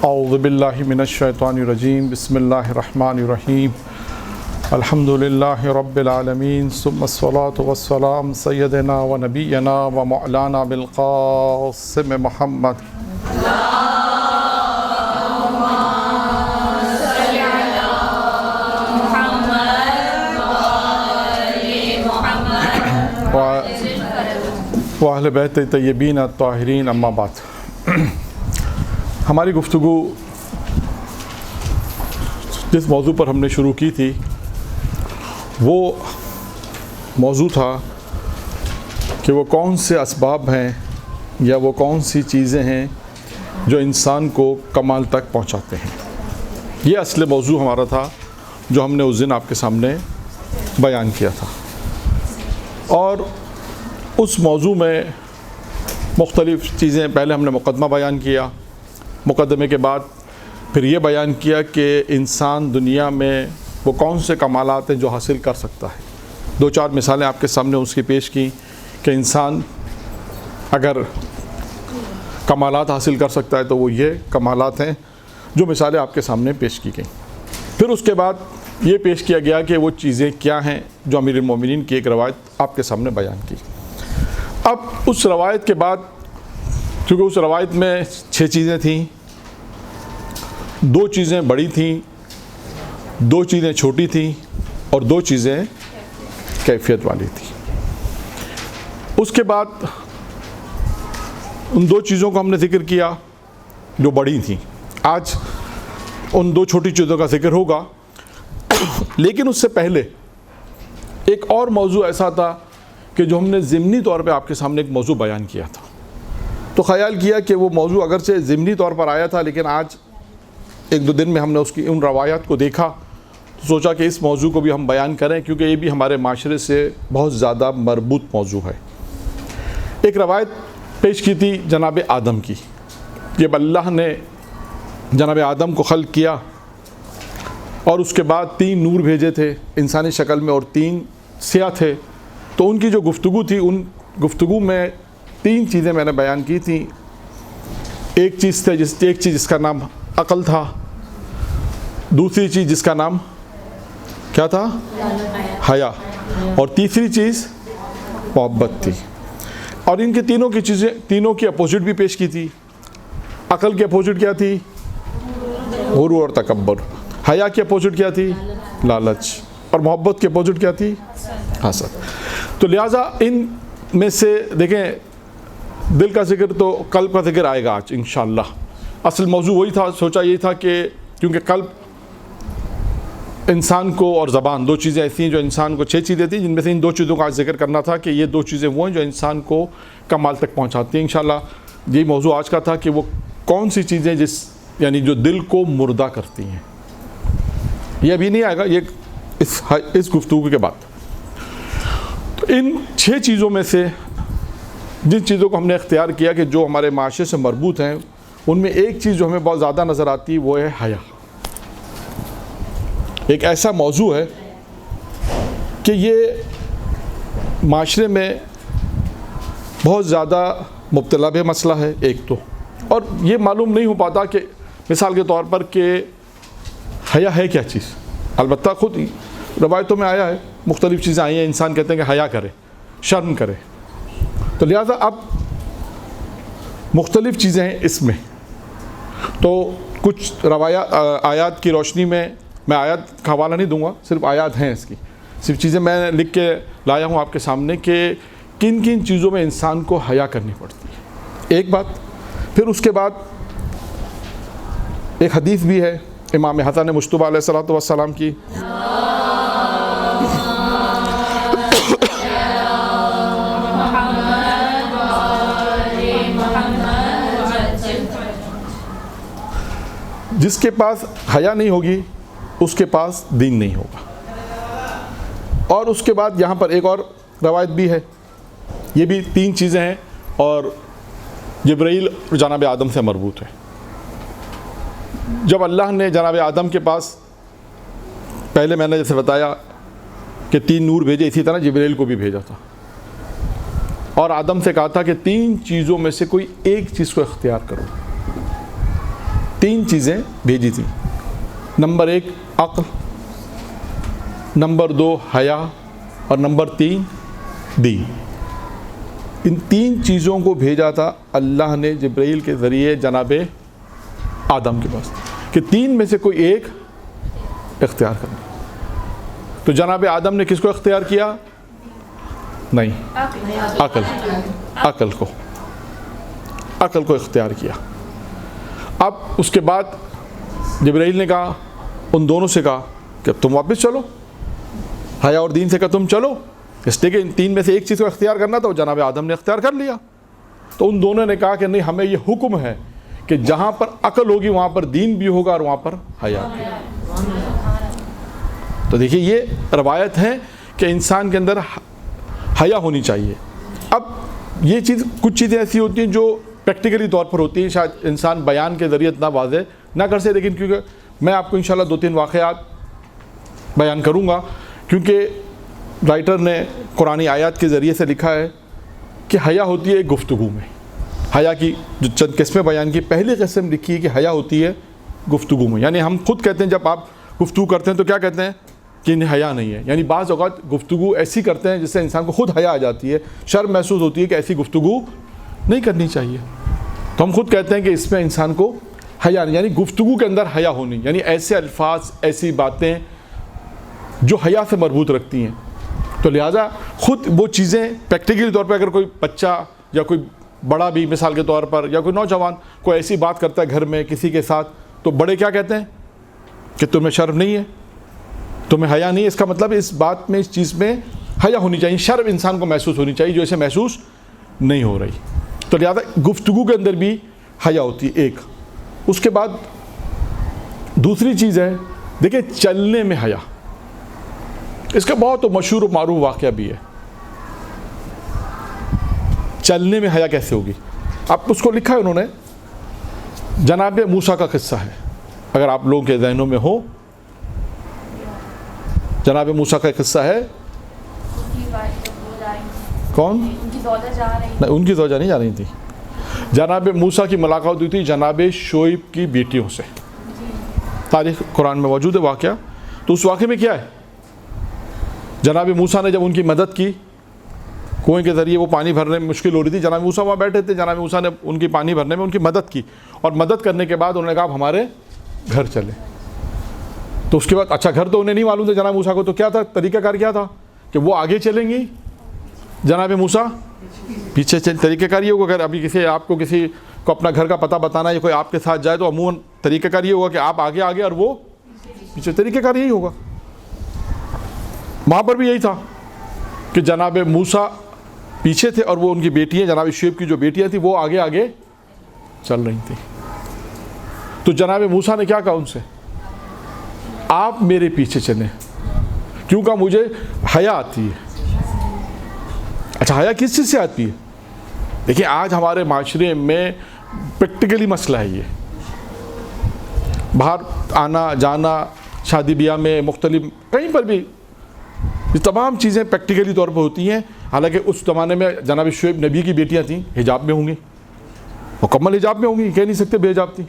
اعوذ باللہ من الشیطان الرجیم بسم اللہ الرحمن الرحیم الحمد للہ رب العالمین ثم الصلاة والسلام سیدنا و نبینا و مولانا بالقاسم محمد و اہل بیت طیبین الطاہرین اما بعد۔ ہماری گفتگو جس موضوع پر ہم نے شروع کی تھی وہ موضوع تھا کہ وہ کون سے اسباب ہیں یا وہ کون سی چیزیں ہیں جو انسان کو کمال تک پہنچاتے ہیں۔ یہ اصل موضوع ہمارا تھا جو ہم نے اس دن آپ کے سامنے بیان کیا تھا، اور اس موضوع میں مختلف چیزیں، پہلے ہم نے مقدمہ بیان کیا، مقدمے کے بعد پھر یہ بیان کیا کہ انسان دنیا میں وہ کون سے کمالات ہیں جو حاصل کر سکتا ہے۔ دو چار مثالیں آپ کے سامنے اس کی پیش کی کہ انسان اگر کمالات حاصل کر سکتا ہے تو وہ یہ کمالات ہیں جو مثالیں آپ کے سامنے پیش کی گئیں۔ پھر اس کے بعد یہ پیش کیا گیا کہ وہ چیزیں کیا ہیں جو امیر المومنین کی ایک روایت آپ کے سامنے بیان کی۔ اب اس روایت کے بعد، کیونکہ اس روایت میں 6 چیزیں تھیں، 2 چیزیں بڑی تھیں، 2 چیزیں چھوٹی تھیں اور 2 چیزیں کیفیت والی تھیں۔ اس کے بعد ان 2 چیزوں کو ہم نے ذکر کیا جو بڑی تھیں۔ آج ان 2 چھوٹی چیزوں کا ذکر ہوگا، لیکن اس سے پہلے ایک اور موضوع ایسا تھا کہ جو ہم نے ضمنی طور پہ آپ کے سامنے ایک موضوع بیان کیا تھا، تو خیال کیا کہ وہ موضوع اگرچہ ضمنی طور پر آیا تھا، لیکن آج 1-2 دن میں ہم نے اس کی ان روایات کو دیکھا تو سوچا کہ اس موضوع کو بھی ہم بیان کریں، کیونکہ یہ بھی ہمارے معاشرے سے بہت زیادہ مربوط موضوع ہے۔ ایک روایت پیش کی تھی جناب آدم کی، جب اللہ نے جناب آدم کو خلق کیا اور اس کے بعد 3 نور بھیجے تھے انسانی شکل میں اور 3 سیاہ تھے، تو ان کی جو گفتگو تھی، ان گفتگو میں 3 چیزیں میں نے بیان کی تھیں۔ ایک چیز جس کا نام عقل تھا، دوسری چیز جس کا نام کیا تھا؟ حیا، اور تیسری چیز محبت تھی۔ اور ان کے تینوں کی اپوزٹ بھی پیش کی تھی۔ عقل کی اپوزٹ کیا تھی؟ غرور اور تکبر۔ حیا کی اپوزٹ کیا تھی؟ لالچ۔ اور محبت کی اپوزٹ کیا تھی؟ حسد۔ تو لہٰذا ان میں سے دیکھیں، دل کا ذکر تو قلب کا ذکر آئے گا آج انشاءاللہ۔ اصل موضوع وہی تھا، سوچا یہ تھا کہ کیونکہ قلب انسان کو اور زبان 2 چیزیں ایسی ہیں جو انسان کو 6 چیزیں تھیں، جن میں سے ان 2 چیزوں کا آج ذکر کرنا تھا کہ یہ 2 چیزیں وہ ہیں جو انسان کو کمال تک پہنچاتی ہیں۔ انشاءاللہ یہ موضوع آج کا تھا کہ وہ کون سی چیزیں یعنی جو دل کو مردہ کرتی ہیں۔ یہ ابھی نہیں آئے گا، یہ اس گفتگو کے بعد۔ تو ان 6 چیزوں میں سے جن چیزوں کو ہم نے اختیار کیا کہ جو ہمارے معاشرے سے مربوط ہیں، ان میں ایک چیز جو ہمیں بہت زیادہ نظر آتی ہے وہ ہے حیا۔ ایک ایسا موضوع ہے کہ یہ معاشرے میں بہت زیادہ مبتلا بھی مسئلہ ہے ایک تو، اور یہ معلوم نہیں ہو پاتا کہ مثال کے طور پر کہ حیا ہے کیا چیز۔ البتہ خود روایتوں میں آیا ہے، مختلف چیزیں آئی ہیں، انسان کہتے ہیں کہ حیا کرے، شرم کرے، تو لہٰذا اب مختلف چیزیں ہیں اس میں۔ تو کچھ آیات کی روشنی میں آیات کا حوالہ نہیں دوں گا، صرف آیات ہیں اس کی، صرف چیزیں میں لکھ کے لایا ہوں آپ کے سامنے کہ کن کن چیزوں میں انسان کو حیا کرنی پڑتی ہے، ایک بات۔ پھر اس کے بعد ایک حدیث بھی ہے امام حسن مجتبیٰ علیہ الصلوۃ والسلام کی، جس کے پاس حیا نہیں ہوگی اس کے پاس دین نہیں ہوگا۔ اور اس کے بعد یہاں پر ایک اور روایت بھی ہے، یہ بھی 3 چیزیں ہیں اور جبرائیل جناب آدم سے مربوط ہے۔ جب اللہ نے جناب آدم کے پاس، پہلے میں نے جیسے بتایا کہ 3 نور بھیجے، اسی طرح جبرائیل کو بھی بھیجا تھا، اور آدم سے کہا تھا کہ 3 چیزوں میں سے کوئی ایک چیز کو اختیار کرو۔ 3 چیزیں بھیجی تھیں. نمبر 1 عقل, نمبر 2 حیا, اور نمبر 3 دین. ان 3 چیزوں کو بھیجا تھا اللہ نے جبرائیل کے ذریعے جناب آدم کے پاس, کہ 3 میں سے کوئی ایک اختیار کرنا. تو جناب آدم نے کس کو اختیار کیا؟ نہیں, عقل کو اختیار کیا. اب اس کے بعد جبرائیل نے کہا, ان دونوں سے کہا کہ اب تم واپس چلو, حیا اور دین سے کہا تم چلو, اس لیے کہ ان 3 میں سے ایک چیز کو اختیار کرنا تھا, وہ جناب آدم نے اختیار کر لیا. تو ان دونوں نے کہا کہ نہیں, ہمیں یہ حکم ہے کہ جہاں پر عقل ہوگی وہاں پر دین بھی ہوگا اور وہاں پر حیا بھی. تو دیکھیے یہ روایت ہے کہ انسان کے اندر حیا ہونی چاہیے. اب یہ چیز, کچھ چیزیں ایسی ہوتی ہیں جو پریکٹیکلی طور پر ہوتی ہیں, شاید انسان بیان کے ذریعے اتنا واضح نہ کر سکے, لیکن کیونکہ میں آپ کو انشاءاللہ 2-3 واقعات بیان کروں گا, کیونکہ رائٹر نے قرآنی آیات کے ذریعے سے لکھا ہے کہ حیا ہوتی ہے ایک گفتگو میں. حیا کی جو چند قسمیں بیان کی, پہلی قسم لکھی ہے کہ حیا ہوتی ہے گفتگو میں. یعنی ہم خود کہتے ہیں جب آپ گفتگو کرتے ہیں تو کیا کہتے ہیں کہ انہیں حیا نہیں ہے. یعنی بعض اوقات گفتگو ایسی کرتے ہیں جس سے انسان کو خود حیا آ جاتی ہے, شرم محسوس ہوتی ہے کہ ایسی گفتگو نہیں کرنی چاہیے. تو ہم خود کہتے ہیں کہ اس میں انسان کو حیا نہیں, یعنی گفتگو کے اندر حیا ہونی, یعنی ایسے الفاظ, ایسی باتیں جو حیا سے مربوط رکھتی ہیں. تو لہٰذا خود وہ چیزیں پریکٹیکلی طور پہ اگر کوئی بچہ یا کوئی بڑا بھی مثال کے طور پر یا کوئی نوجوان کوئی ایسی بات کرتا ہے گھر میں کسی کے ساتھ, تو بڑے کیا کہتے ہیں کہ تمہیں شرم نہیں ہے, تمہیں حیا نہیں ہے. اس کا مطلب اس بات میں, اس چیز میں حیا ہونی چاہیے, شرم انسان کو محسوس ہونی چاہیے جو اسے محسوس نہیں ہو رہی. تو لہٰذا گفتگو کے اندر بھی حیا ہوتی ہے ایک. اس کے بعد دوسری چیز ہے, دیکھیں چلنے میں حیا. اس کا بہت مشہور و معروف واقعہ بھی ہے. چلنے میں حیا کیسے ہوگی؟ اب اس کو لکھا ہے انہوں نے, جناب موسیٰ کا قصہ ہے, اگر آپ لوگوں کے ذہنوں میں ہو. جناب موسیٰ کا قصہ ہے. کون؟ نہیں, ان کی زوجہ نہیں جا رہی تھی. جناب موسیٰ کی ملاقات ہوئی تھی جناب شعیب کی بیٹیوں سے. تاریخ قرآن میں موجود ہے واقعہ. تو اس واقعے میں کیا ہے, جناب موسیٰ نے جب ان کی مدد کی, کنویں کے ذریعے وہ پانی بھرنے میں مشکل ہو رہی تھی, جناب موسیٰ وہاں بیٹھے تھے, جناب موسیٰ نے ان کی پانی بھرنے میں ان کی مدد کی, اور مدد کرنے کے بعد انہوں نے کہا ہمارے گھر چلے. تو اس کے بعد اچھا گھر تو انہیں نہیں معلوم تھا جناب موسیٰ کو, تو کیا تھا طریقہ کار, کیا تھا کہ وہ آگے چلیں گی, جناب موسیٰ پیچھے چل. طریقہ کار یہ ہوگا, اگر ابھی کسی کو اپنا گھر کا پتہ بتانا ہے یا کوئی آپ کے ساتھ جائے تو عموماً طریقہ کار یہ ہوگا کہ آپ آگے اور وہ پیچھے. طریقہ کار یہی ہوگا. وہاں پر بھی یہی تھا کہ جناب موسیٰ پیچھے تھے اور وہ ان کی بیٹیاں, جناب شعیب کی جو بیٹیاں تھیں وہ آگے آگے چل رہی تھیں. تو جناب موسیٰ نے کیا کہا ان سے, آپ میرے پیچھے چلیں, کیونکہ مجھے حیا آتی ہے. اچھا حیا کس چیز سے آتی ہے؟ دیکھیں آج ہمارے معاشرے میں پریکٹیکلی مسئلہ ہے, یہ باہر آنا جانا, شادی بیاہ میں, مختلف کہیں پر بھی یہ تمام چیزیں پریکٹیکلی طور پر ہوتی ہیں. حالانکہ اس زمانے میں جناب شعیب نبی کی بیٹیاں تھیں, حجاب میں ہوں گی, مکمل حجاب میں ہوں گی, کہہ نہیں سکتے بے حجاب تھیں.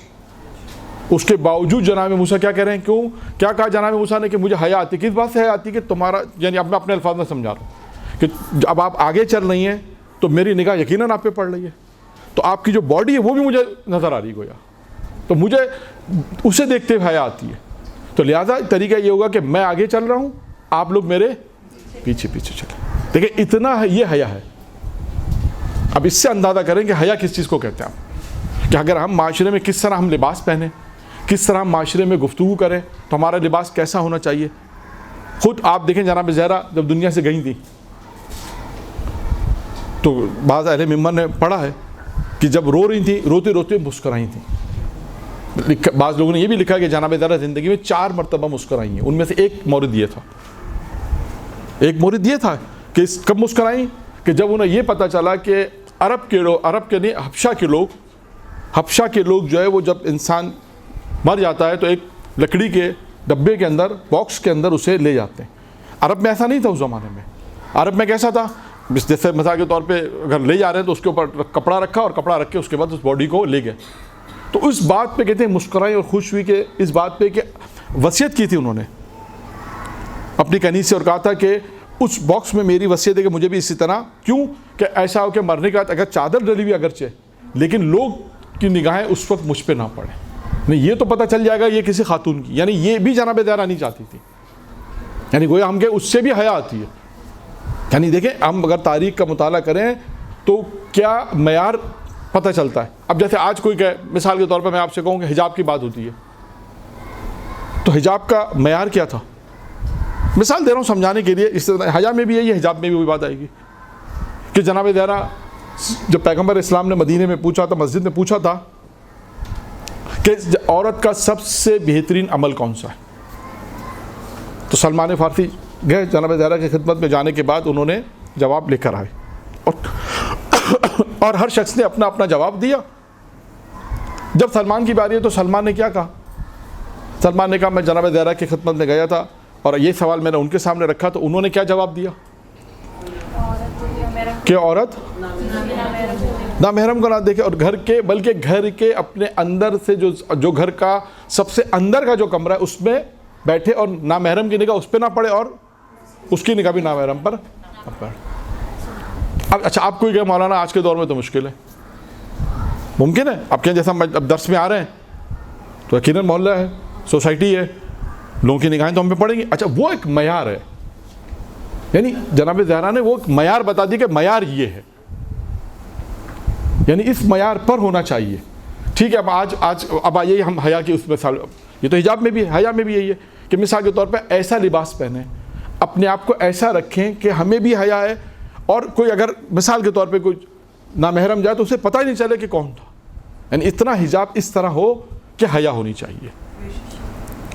اس کے باوجود جناب موسیٰ کیا کہہ رہے ہیں, کیوں کیا کہا جناب موسیٰ نے کہ مجھے حیا آتی. کس بات سے حیا آتی کہ تمہارا, یعنی اب میں اپنے الفاظ میں سمجھا رہا ہوں کہ اب آپ آگے چل رہی ہیں تو میری نگاہ یقیناً آپ پہ پڑ رہی ہے, تو آپ کی جو باڈی ہے وہ بھی مجھے نظر آ رہی گویا, تو مجھے اسے دیکھتے ہوئے حیا آتی ہے. تو لہٰذا طریقہ یہ ہوگا کہ میں آگے چل رہا ہوں, آپ لوگ میرے پیچھے پیچھے چلیں. دیکھیں اتنا ہے, یہ حیا ہے. اب اس سے اندازہ کریں کہ حیا کس چیز کو کہتے ہیں آپ, کہ اگر ہم معاشرے میں کس طرح ہم لباس پہنیں, کس طرح ہم معاشرے میں گفتگو کریں, تو ہمارا لباس کیسا ہونا چاہیے. خود آپ دیکھیں جناب زہرا جب دنیا سے گئی تھیں تو بعض اہل ممبر نے پڑھا ہے کہ جب رو رہی تھیں, روتے روتے مسکرائی تھیں. بعض لوگوں نے یہ بھی لکھا کہ جناب زہرا زندگی میں 4 مرتبہ مسکرائی ہیں. ان میں سے ایک مورد یہ تھا کہ کب مسکرائیں, کہ جب انہیں یہ پتہ چلا کہ عرب کے نہیں حبشہ کے لوگ جو ہے وہ جب انسان مر جاتا ہے تو ایک لکڑی کے ڈبے کے اندر, باکس کے اندر اسے لے جاتے ہیں. عرب میں ایسا نہیں تھا اس زمانے میں. عرب میں کیسا تھا, جیسے مثال کے طور پہ اگر لے جا رہے ہیں تو اس کے اوپر کپڑا رکھا اور کپڑا رکھ کے اس کے بعد اس باڈی کو لے گئے. تو اس بات پہ کہتے ہیں مسکرائی اور خوش ہوئی کہ اس بات پہ کہ وصیت کی تھی انہوں نے اپنی کنیز سے اور کہا تھا کہ اس باکس میں میری وصیت ہے کہ مجھے بھی اسی طرح، کیوں کہ ایسا ہو کہ مرنے کے بعد اگر چادر ڈلی ہوئی اگرچہ لیکن لوگ کی نگاہیں اس وقت مجھ پہ نہ پڑیں، نہیں یہ تو پتہ چل جائے گا یہ کسی خاتون کی، یعنی یہ بھی جناب زہرا نہیں چاہتی تھی، یعنی گویا ہم کہ اس سے بھی حیا آتی ہے. یعنی دیکھیں ہم اگر تاریخ کا مطالعہ کریں تو کیا معیار پتہ چلتا ہے. اب جیسے آج کوئی کہ مثال کے طور پر میں آپ سے کہوں کہ حجاب کی بات ہوتی ہے تو حجاب کا معیار کیا تھا؟ مثال دے رہا ہوں سمجھانے کے لیے. اس طرح حیا میں بھی ہے یہ، حجاب میں بھی وہی بات آئے گی کہ جناب زہرا جب پیغمبر اسلام نے مدینے میں پوچھا تھا، مسجد میں پوچھا تھا کہ عورت کا سب سے بہترین عمل کون سا ہے، تو سلمان فارسی گئے جناب زہرا کی خدمت میں، جانے کے بعد انہوں نے جواب لے کر آئے اور ہر شخص نے اپنا اپنا جواب دیا. جب سلمان کی باری ہے تو سلمان نے کیا کہا؟ سلمان نے کہا میں جناب زہرا کی خدمت میں گیا تھا اور یہ سوال میں نے ان کے سامنے رکھا تو انہوں نے کیا جواب دیا کہ عورت نہ محرم کو نہ دیکھے اور گھر کے بلکہ گھر کے اپنے اندر سے جو گھر کا سب سے اندر کا جو کمرہ ہے اس میں بیٹھے اور نہ محرم کی نگاہ اس پہ نہ پڑے اور اس کی نگاہ بھی نہ محرم پر نہ پڑے. اب اچھا آپ کوئی کہ مولانا آج کے دور میں تو مشکل ہے، ممکن ہے آپ کہیں جیسا اب درس میں آ رہے ہیں تو یقیناً محلہ ہے، سوسائٹی ہے، لوگوں کی نگاہیں تو ہم پہ پڑیں گی. اچھا وہ ایک معیار ہے، یعنی جناب زہرا نے وہ معیار بتا دی کہ معیار یہ ہے، یعنی اس معیار پر ہونا چاہیے. ٹھیک ہے اب آئیے ہم حیا کی اس مثال، یہ تو حجاب میں بھی حیا میں بھی یہی ہے کہ مثال کے طور پہ ایسا لباس پہنیں، اپنے آپ کو ایسا رکھیں کہ ہمیں بھی حیا ہے اور کوئی اگر مثال کے طور پہ کوئی نامحرم جائے تو اسے پتہ ہی نہیں چلے کہ کون تھا. یعنی اتنا حجاب اس طرح ہو کہ حیا ہونی چاہیے.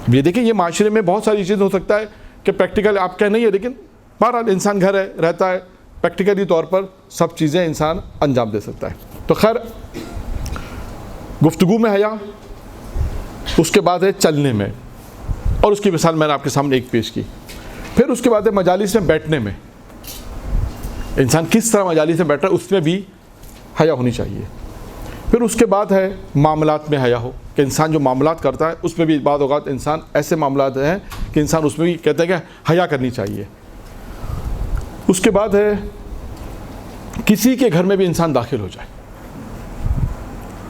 یہ دیکھیں یہ معاشرے میں بہت ساری چیزیں ہو سکتا ہے کہ پریکٹیکل آپ کہہ نہیں ہے لیکن بہرحال انسان گھر ہے رہتا ہے، پریکٹیکلی طور پر سب چیزیں انسان انجام دے سکتا ہے. تو خیر گفتگو میں حیا، اس کے بعد ہے چلنے میں، اور اس کی مثال میں نے آپ کے سامنے ایک پیش کی. پھر اس کے بعد ہے مجالس میں بیٹھنے میں، انسان کس طرح مجالس میں بیٹھ رہا ہے اس میں بھی حیا ہونی چاہیے. پھر اس کے بعد ہے معاملات میں حیا ہو کہ انسان جو معاملات کرتا ہے اس میں بھی بعض اوقات انسان ایسے معاملات ہیں کہ انسان اس میں بھی کہتے ہیں کہ حیا کرنی چاہیے. اس کے بعد ہے کسی کے گھر میں بھی انسان داخل ہو جائے،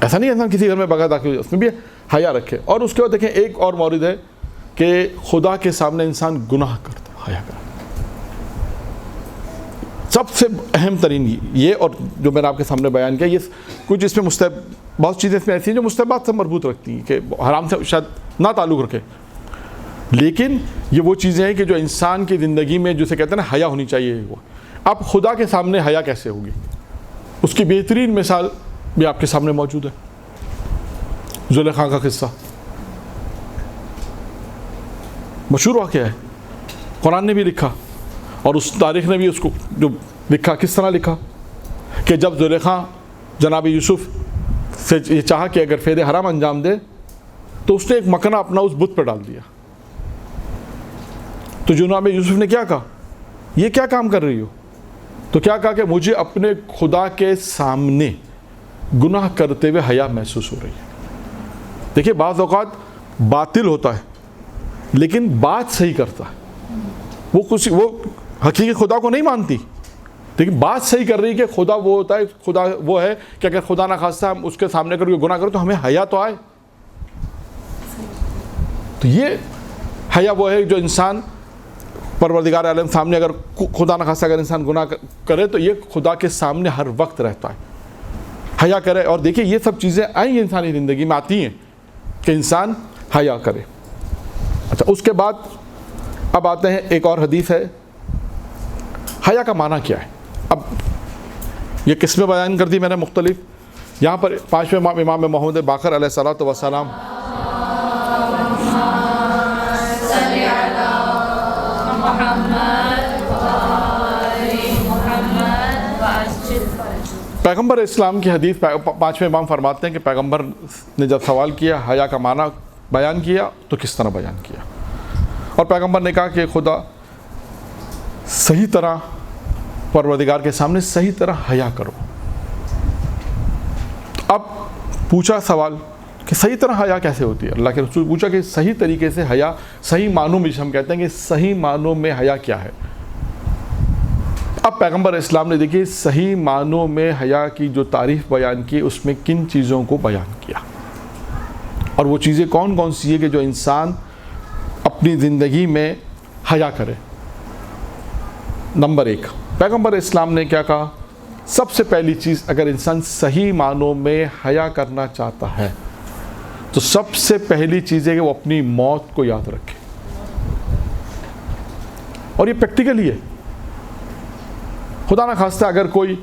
ایسا نہیں انسان کسی گھر میں بغیر داخل ہو جائے، اس میں بھی حیا رکھے. اور اس کے بعد دیکھیں ایک اور مورد ہے کہ خدا کے سامنے انسان گناہ کرتا ہے، حیا کرتا ہے. سب سے اہم ترین یہ، اور جو میں نے آپ کے سامنے بیان کیا، یہ کچھ اس میں بہت چیزیں اس میں ایسی ہیں جو مستحبات سے مربوط رکھتی ہیں کہ حرام سے شاید نہ تعلق رکھے، لیکن یہ وہ چیزیں ہیں کہ جو انسان کی زندگی میں جسے کہتے ہیں نا حیا ہونی چاہیے. وہ اب خدا کے سامنے حیا کیسے ہوگی، اس کی بہترین مثال بھی آپ کے سامنے موجود ہے. زلیخا کا قصہ مشہور واقعہ ہے، قرآن نے بھی لکھا اور اس تاریخ نے بھی اس کو جو لکھا کس طرح لکھا کہ جب زلیخا جناب یوسف سے یہ چاہا کہ اگر فعل حرام انجام دے تو اس نے ایک مکنا اپنا اس بت پہ ڈال دیا. تو جناب یوسف نے کیا کہا، یہ کیا کام کر رہی ہو؟ تو کیا کہا کہ مجھے اپنے خدا کے سامنے گناہ کرتے ہوئے حیا محسوس ہو رہی ہے. دیکھیے بعض اوقات باطل ہوتا ہے لیکن بات صحیح کرتا ہے، وہ حقیقی خدا کو نہیں مانتی لیکن بات صحیح کر رہی کہ خدا وہ ہوتا ہے، خدا وہ ہے کہ اگر خدا نہ خواستہ ہم اس کے سامنے کر کے گناہ کرو تو ہمیں حیا تو آئے. تو یہ حیا وہ ہے جو انسان پروردگار عالم سامنے اگر خدا نہ خواستہ اگر انسان گناہ کرے تو یہ خدا کے سامنے ہر وقت رہتا ہے، حیا کرے. اور دیکھیے یہ سب چیزیں آئیں انسانی زندگی میں آتی ہیں کہ انسان حیا کرے. اچھا اس کے بعد اب آتے ہیں ایک اور حدیث ہے، حیا کا معنی کیا ہے. اب یہ قسمیں بیان کر دی میں نے مختلف. یہاں پر پانچویں امام محمد باقر علیہ الصلوۃ والسلام پیغمبر اسلام کی حدیث پانچویں امام فرماتے ہیں کہ پیغمبر نے جب سوال کیا حیا کا معنی بیان کیا تو کس طرح بیان کیا، اور پیغمبر نے کہا کہ خدا صحیح طرح پروردگار کے سامنے صحیح طرح حیا کرو. اب پوچھا سوال کہ صحیح طرح حیا کیسے ہوتی ہے. اللہ کے رسول پوچھا کہ صحیح طریقے سے حیا, صحیح معنوں میں جسے ہم کہتے ہیں کہ صحیح معنوں میں حیا کیا ہے. اب پیغمبر اسلام نے دیکھیے صحیح معنوں میں حیا کی جو تعریف بیان کی, اس میں کن چیزوں کو بیان کیا, اور وہ چیزیں کون کون سی ہیں کہ جو انسان اپنی زندگی میں حیا کرے. نمبر 1, پیغمبر اسلام نے کیا کہا؟ سب سے پہلی چیز, اگر انسان صحیح معنوں میں حیا کرنا چاہتا ہے تو سب سے پہلی چیز ہے کہ وہ اپنی موت کو یاد رکھے. اور یہ پریکٹیکلی ہے. خدا نہ خواستہ اگر کوئی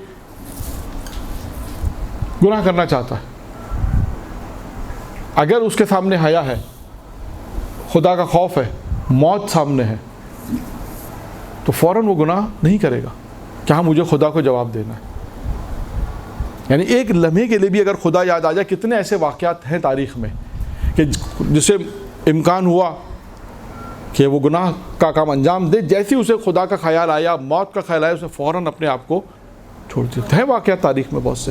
گناہ کرنا چاہتا ہے, اگر اس کے سامنے حیا ہے, خدا کا خوف ہے, موت سامنے ہے, تو فوراً وہ گناہ نہیں کرے گا کہ ہاں مجھے خدا کو جواب دینا ہے. یعنی ایک لمحے کے لیے بھی اگر خدا یاد آ جائے, کتنے ایسے واقعات ہیں تاریخ میں کہ جسے امکان ہوا کہ وہ گناہ کا کام انجام دے, جیسے اسے خدا کا خیال آیا, موت کا خیال آیا, اسے فوراً اپنے آپ کو چھوڑ دیتے ہیں. واقعات تاریخ میں بہت سے.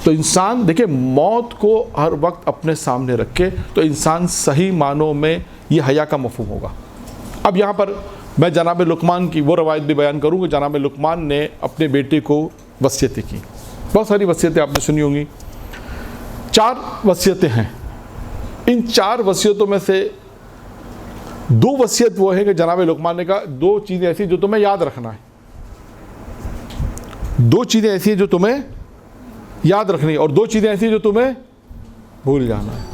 تو انسان دیکھیں موت کو ہر وقت اپنے سامنے رکھے تو انسان صحیح معنوں میں یہ حیا کا مفہوم ہوگا. اب یہاں پر میں جناب لقمان کی وہ روایت بھی بیان کروں کہ جناب لقمان نے اپنے بیٹے کو وصیتیں کی. بہت ساری وصیتیں آپ نے سنی ہوں گی. 4 وصیتیں ہیں. ان 4 وصیتوں میں سے 2 وصیت وہ ہے کہ جناب لقمان نے کہا 2 چیزیں ایسی جو تمہیں یاد رکھنا ہے, 2 چیزیں ایسی ہیں جو تمہیں یاد رکھنی, اور 2 چیزیں ایسی ہیں جو تمہیں بھول جانا ہے.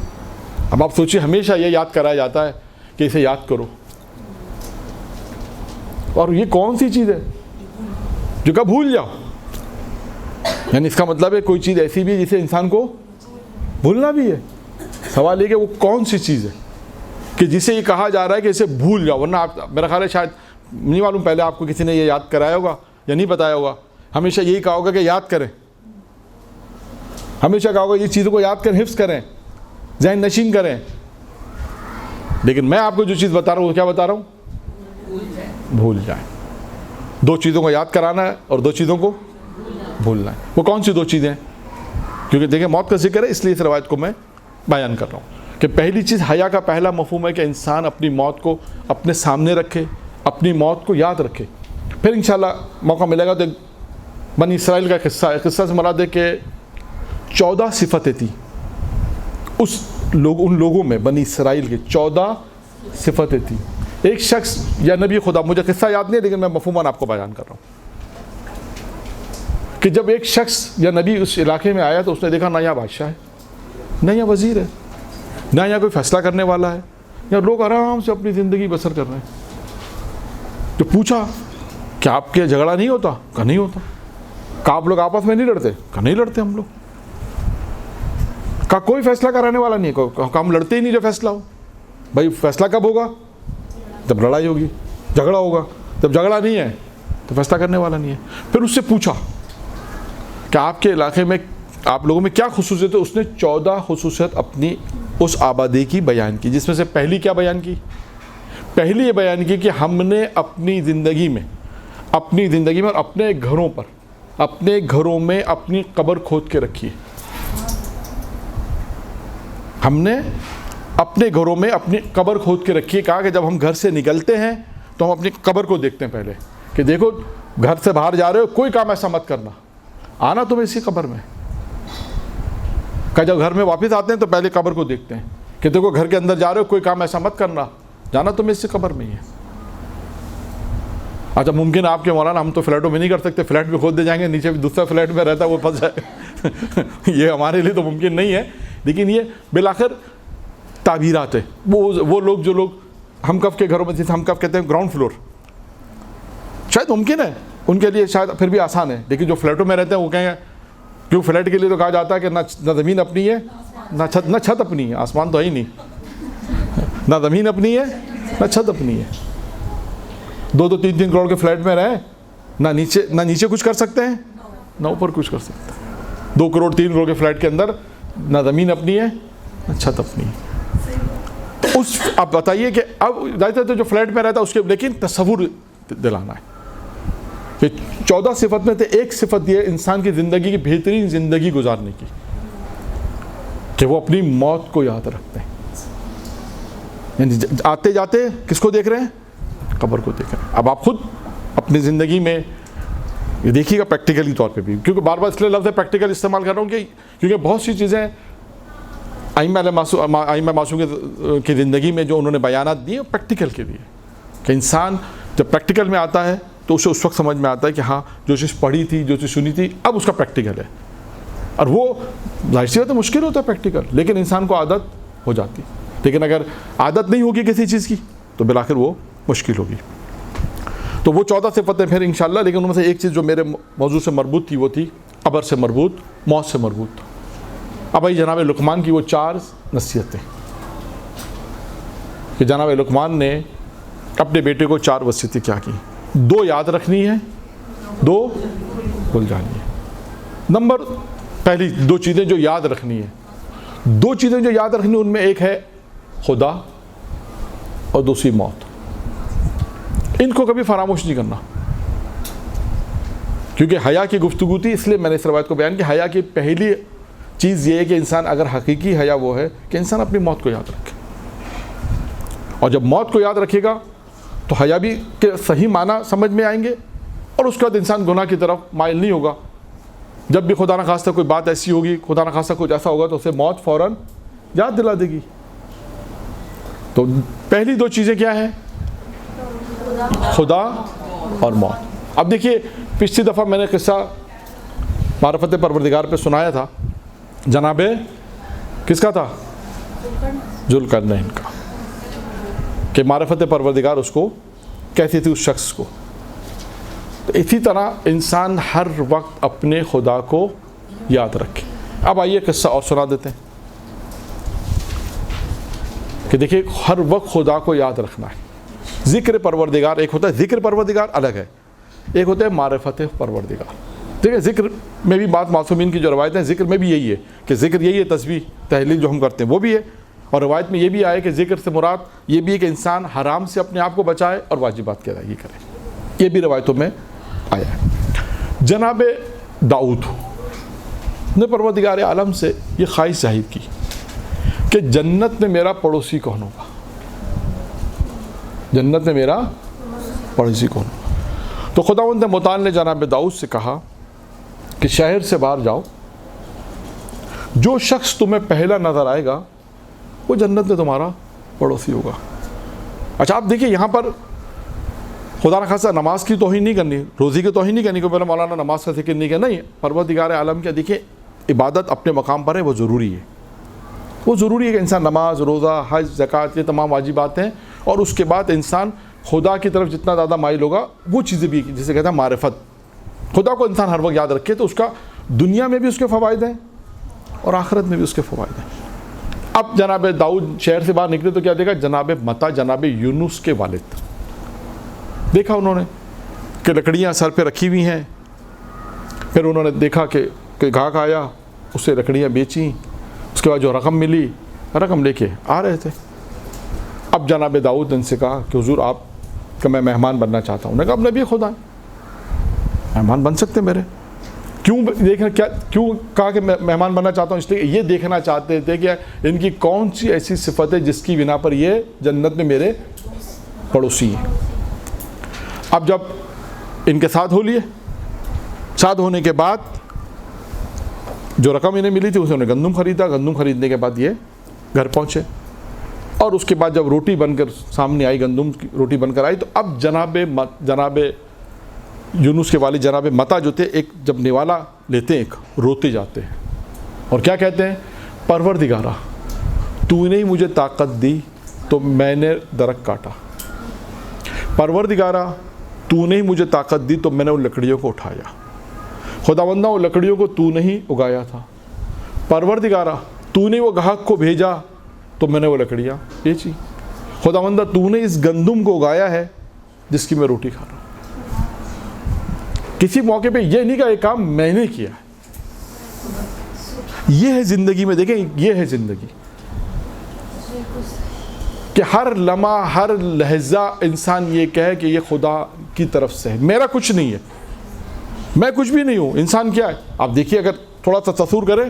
اب آپ سوچیے, ہمیشہ یہ یاد کرایا جاتا ہے کہ اسے یاد کرو, اور یہ کون سی چیز ہے جو کہ بھول جاؤ. یعنی اس کا مطلب ہے کوئی چیز ایسی بھی ہے جسے انسان کو بھولنا بھی ہے. سوال یہ کہ وہ کون سی چیز ہے کہ جسے یہ کہا جا رہا ہے کہ اسے بھول جاؤ. ورنہ آپ, میرا خیال ہے شاید نہیں معلوم پہلے آپ کو کسی نے یہ یاد کرایا ہوگا یا نہیں بتایا ہوگا. ہمیشہ یہی کہا ہوگا کہ یاد کریں, ہمیشہ کہا ہوگا یہ چیزوں کو یاد کریں, حفظ کریں, ذہن نشین کریں. لیکن میں آپ کو جو چیز بتا رہا ہوں وہ کیا بتا رہا ہوں؟ بھول جائیں. 2 چیزوں کو یاد کرانا ہے اور 2 چیزوں کو بھولنا ہے. وہ کون سی 2 چیزیں ہیں؟ کیونکہ دیکھیں موت کا ذکر ہے, اس لیے اس روایت کو میں بیان کر رہا ہوں کہ پہلی چیز حیا کا پہلا مفہوم ہے کہ انسان اپنی موت کو اپنے سامنے رکھے, اپنی موت کو یاد رکھے. پھر انشاءاللہ موقع ملے گا تو بنی اسرائیل کا قصہ سے مراد ہے کہ 14 صفتیں تھیں ان لوگوں میں, بنی اسرائیل کے 14 صفتیں تھیں. ایک شخص یا نبی خدا, مجھے قصہ یاد نہیں ہے لیکن میں مفہوماً آپ کو بیان کر رہا ہوں, کہ جب ایک شخص یا نبی اس علاقے میں آیا تو اس نے دیکھا نہ یہاں بادشاہ ہے, نہ یہاں وزیر ہے, نہ یہاں کوئی فیصلہ کرنے والا ہے, یا لوگ آرام سے اپنی زندگی بسر کر رہے ہیں. تو پوچھا کہ آپ کے جھگڑا نہیں ہوتا؟ کہا نہیں ہوتا. کہا آپ لوگ آپس میں نہیں لڑتے؟ کہا نہیں لڑتے ہم لوگ. کہا کوئی فیصلہ کرانے والا نہیں ہے؟ کہا ہم لڑتے ہی نہیں جو فیصلہ ہو. بھائی فیصلہ کب ہوگا؟ جب لڑائی ہوگی. جھگڑا ہوگا. جب جھگڑا نہیں ہے تو فیصلہ کرنے والا نہیں ہے. پھر اس سے پوچھا کہ آپ کے علاقے میں آپ لوگوں میں کیا خصوصیت ہے؟ اس نے 14 خصوصیت اپنی اس آبادی کی بیان کی, جس میں سے پہلی کیا بیان کی؟ پہلی یہ بیان کی کہ ہم نے اپنی زندگی میں اور اپنے گھروں میں اپنی قبر کھود کے رکھی ہے. ہم نے اپنے گھروں میں اپنی قبر کھود کے رکھی ہے. کہا کہ جب ہم گھر سے نکلتے ہیں تو ہم اپنی قبر کو دیکھتے ہیں پہلے, کہ دیکھو گھر سے باہر جا رہے ہو, کوئی کام ایسا مت کرنا, آنا تمہیں اسی قبر میں. کہ جب گھر میں واپس آتے ہیں تو پہلے قبر کو دیکھتے ہیں کہ دیکھو گھر کے اندر جا رہے ہو, کوئی کام ایسا مت کرنا, جانا تمہیں اسی قبر میں ہی ہے. اچھا ممکن آپ کے مولانا ہم تو فلیٹوں میں نہیں کر سکتے, فلیٹ بھی کھود دے جائیں گے, نیچے بھی دوسرا فلیٹ میں رہتا ہے وہ پھنس جائے. یہ ہمارے لیے تو ممکن نہیں ہے, لیکن یہ بالآخر تعبیرات ہے. وہ لوگ جو لوگ ہم کف کے گھروں میں, جیسے ہم کف کہتے ہیں گراؤنڈ فلور, شاید ممکن ہے ان کے لیے, شاید پھر بھی آسان ہے. لیکن جو فلیٹوں میں رہتے ہیں وہ کہیں گے, کیوں فلیٹ کے لیے تو کہا جاتا ہے کہ نہ زمین اپنی ہے نہ چھت اپنی ہے, آسمان تو ہے ہی نہیں, نہ زمین اپنی ہے نہ چھت اپنی ہے. 2-3 کروڑ کے فلیٹ میں رہیں, نہ نیچے کچھ کر سکتے ہیں نہ اوپر کچھ کر سکتے ہیں. 2 کروڑ 3 کروڑ کے فلیٹ کے اندر نہ زمین اپنی ہے نہ چھت اپنی ہے. تو آپ بتائیے کہ اب ظاہر ہے جو فلیٹ میں رہتا ہے اس کے, لیکن تصور دلانا ہے کہ 14 صفت میں سے ایک صفت یہ انسان کی زندگی کی بہترین زندگی گزارنے کی, کہ وہ اپنی موت کو یاد رکھتے ہیں. یعنی آتے جاتے کس کو دیکھ رہے ہیں؟ قبر کو دیکھ رہے ہیں. اب آپ خود اپنی زندگی میں یہ دیکھیے گا پریکٹیکلی طور پہ بھی, کیونکہ بار بار اس لیے لفظ پریکٹیکل استعمال کر رہا ہوں کہ کیونکہ بہت سی چیزیں ائمہ معصوم کی زندگی میں جو انہوں نے بیانات دیے پریکٹیکل کے لیے, کہ انسان جب پریکٹیکل میں آتا ہے تو اسے اس وقت سمجھ میں آتا ہے کہ ہاں جو چیز پڑھی تھی, جو چیز سنی تھی, اب اس کا پریکٹیکل ہے. اور وہ ظاہر سی بات ہے مشکل ہوتا ہے پریکٹیکل, لیکن انسان کو عادت ہو جاتی. لیکن اگر عادت نہیں ہوگی کسی چیز کی تو بالآخر وہ مشکل ہوگی. تو وہ 14 صفتیں پھر انشاءاللہ, لیکن ان میں سے ایک چیز جو میرے موضوع سے مربوط تھی وہ تھی قبر سے مربوط, موت سے مربوط. اب آئی جناب لقمان کی وہ 4 نصیحتیں کہ جناب لقمان نے اپنے بیٹے کو 4 وصیتیں کیا کی. 2 یاد رکھنی ہے, 2 بھول جانی ہے. نمبر پہلی 2 چیزیں جو یاد رکھنی ہے, 2 چیزیں جو یاد رکھنی, ان میں ایک ہے خدا اور دوسری موت. ان کو کبھی فراموش نہیں کرنا, کیونکہ حیا کی گفتگو تھی, اس لیے میں نے اس روایت کو بیان کیا. حیا کی پہلی چیز یہ ہے کہ انسان اگر حقیقی حیا وہ ہے کہ انسان اپنی موت کو یاد رکھے, اور جب موت کو یاد رکھے گا تو حیا بھی کے صحیح معنی سمجھ میں آئیں گے, اور اس کے بعد انسان گناہ کی طرف مائل نہیں ہوگا. جب بھی خدا نخواستہ کوئی بات ایسی ہوگی, خدا نخواستہ کچھ ایسا ہوگا تو اسے موت فوراً یاد دلا دے گی. تو پہلی 2 چیزیں کیا ہیں؟ خدا اور موت. اب دیکھیے پچھلی دفعہ میں نے قصہ معرفت پروردگار پہ سنایا تھا, جناب کس کا تھا؟ ذوالقرنین کا, کہ معرفت پروردگار اس کو کہتی تھی اس شخص کو. تو اسی طرح انسان ہر وقت اپنے خدا کو یاد رکھے. اب آئیے قصہ اور سنا دیتے ہیں کہ دیکھیے ہر وقت خدا کو یاد رکھنا ہے. ذکر پروردگار ایک ہوتا ہے, ذکر پروردگار الگ ہے, ایک ہوتا ہے معرفت پروردگار. دیکھیں ذکر میں بھی بات معصومین کی جو روایت ہے, ذکر میں بھی یہی ہے کہ ذکر یہی ہے, تسبیح تحلیل جو ہم کرتے ہیں وہ بھی ہے, اور روایت میں یہ بھی آئے کہ ذکر سے مراد یہ بھی ہے کہ انسان حرام سے اپنے آپ کو بچائے اور واجبات کی ادائیگی کرے. یہ بھی روایتوں میں آیا ہے. جناب داؤد نے پروردگار عالم سے یہ خواہش ظاہر کی کہ جنت میں میرا پڑوسی کون ہوگا, جنت میں میرا پڑوسی کون ہوگا. تو خداوند متعال نے جناب داؤد سے کہا کہ شہر سے باہر جاؤ, جو شخص تمہیں پہلا نظر آئے گا وہ جنت میں تمہارا پڑوسی ہوگا. اچھا آپ دیکھیے یہاں پر خدا نخواستہ نماز کی توہین نہیں کرنی, روزی کی توہین نہیں کرنی, کہ مولانا نماز کا ذکر نہیں کرنا. نہیں, پروردگار عالم کے دیکھیں عبادت اپنے مقام پر ہے, وہ ضروری ہے, وہ ضروری ہے کہ انسان نماز, روزہ, حج, زکوٰۃ یہ تمام واجبات ہیں, اور اس کے بعد انسان خدا کی طرف جتنا زیادہ مائل ہوگا وہ چیزیں بھی جسے کہتے ہیں معرفت. خدا کو انسان ہر وقت یاد رکھے تو اس کا دنیا میں بھی اس کے فوائد ہیں اور آخرت میں بھی اس کے فوائد ہیں. اب جناب داؤد شہر سے باہر نکلے تو کیا دیکھا؟ جناب متا, جناب یونس کے والد دیکھا انہوں نے کہ لکڑیاں سر پہ رکھی ہوئی ہیں. پھر انہوں نے دیکھا کہ گاہک آیا, اس سے لکڑیاں بیچیں, اس کے بعد جو رقم ملی رقم لے کے آ رہے تھے. اب جناب داؤد نے ان سے کہا کہ حضور آپ کا میں مہمان بننا چاہتا ہوں. انہوں نے کہا اب نبی خدا ہیں, مہمان بن سکتے میرے. کیوں دیکھنا, کیوں کہا کہ میں مہمان بننا چاہتا ہوں؟ اس لیے یہ دیکھنا چاہتے تھے کہ ان کی کون سی ایسی صفت ہے جس کی بنا پر یہ جنت میں میرے پڑوسی ہیں. اب جب ان کے ساتھ ہو لیے, ساتھ ہونے کے بعد جو رقم انہیں ملی تھی اسے انہوں نے گندم خریدا. گندم خریدنے کے بعد یہ گھر پہنچے, اور اس کے بعد جب روٹی بن کر سامنے آئی, گندم کی روٹی بن کر آئی, تو اب جناب یونس کے والد جناب متا جو تھے, ایک جب نوالا لیتے ہیں ایک روتے جاتے ہیں اور کیا کہتے ہیں؟ پروردگارا تو نے مجھے طاقت دی تو میں نے درخت کاٹا, پروردگارا تو نے مجھے طاقت دی تو میں نے ان لکڑیوں کو اٹھایا, خداوندہ وہ لکڑیوں کو تو نہیں اگایا تھا, پروردگارا تو نے وہ گاہک کو بھیجا تو میں نے وہ لکڑیاں بیچی, خداوندہ تو نے اس گندم کو اگایا ہے جس کی میں روٹی کھا رہا ہوں. کسی موقع پہ یہ نہیں کہ یہ کام میں نے کیا ہے. یہ ہے زندگی میں, دیکھیں یہ ہے زندگی کہ ہر لمحہ ہر لہجہ انسان یہ کہے کہ یہ خدا کی طرف سے ہے, میرا کچھ نہیں ہے, میں کچھ بھی نہیں ہوں. انسان کیا ہے؟ آپ دیکھیے اگر تھوڑا سا تصور کریں,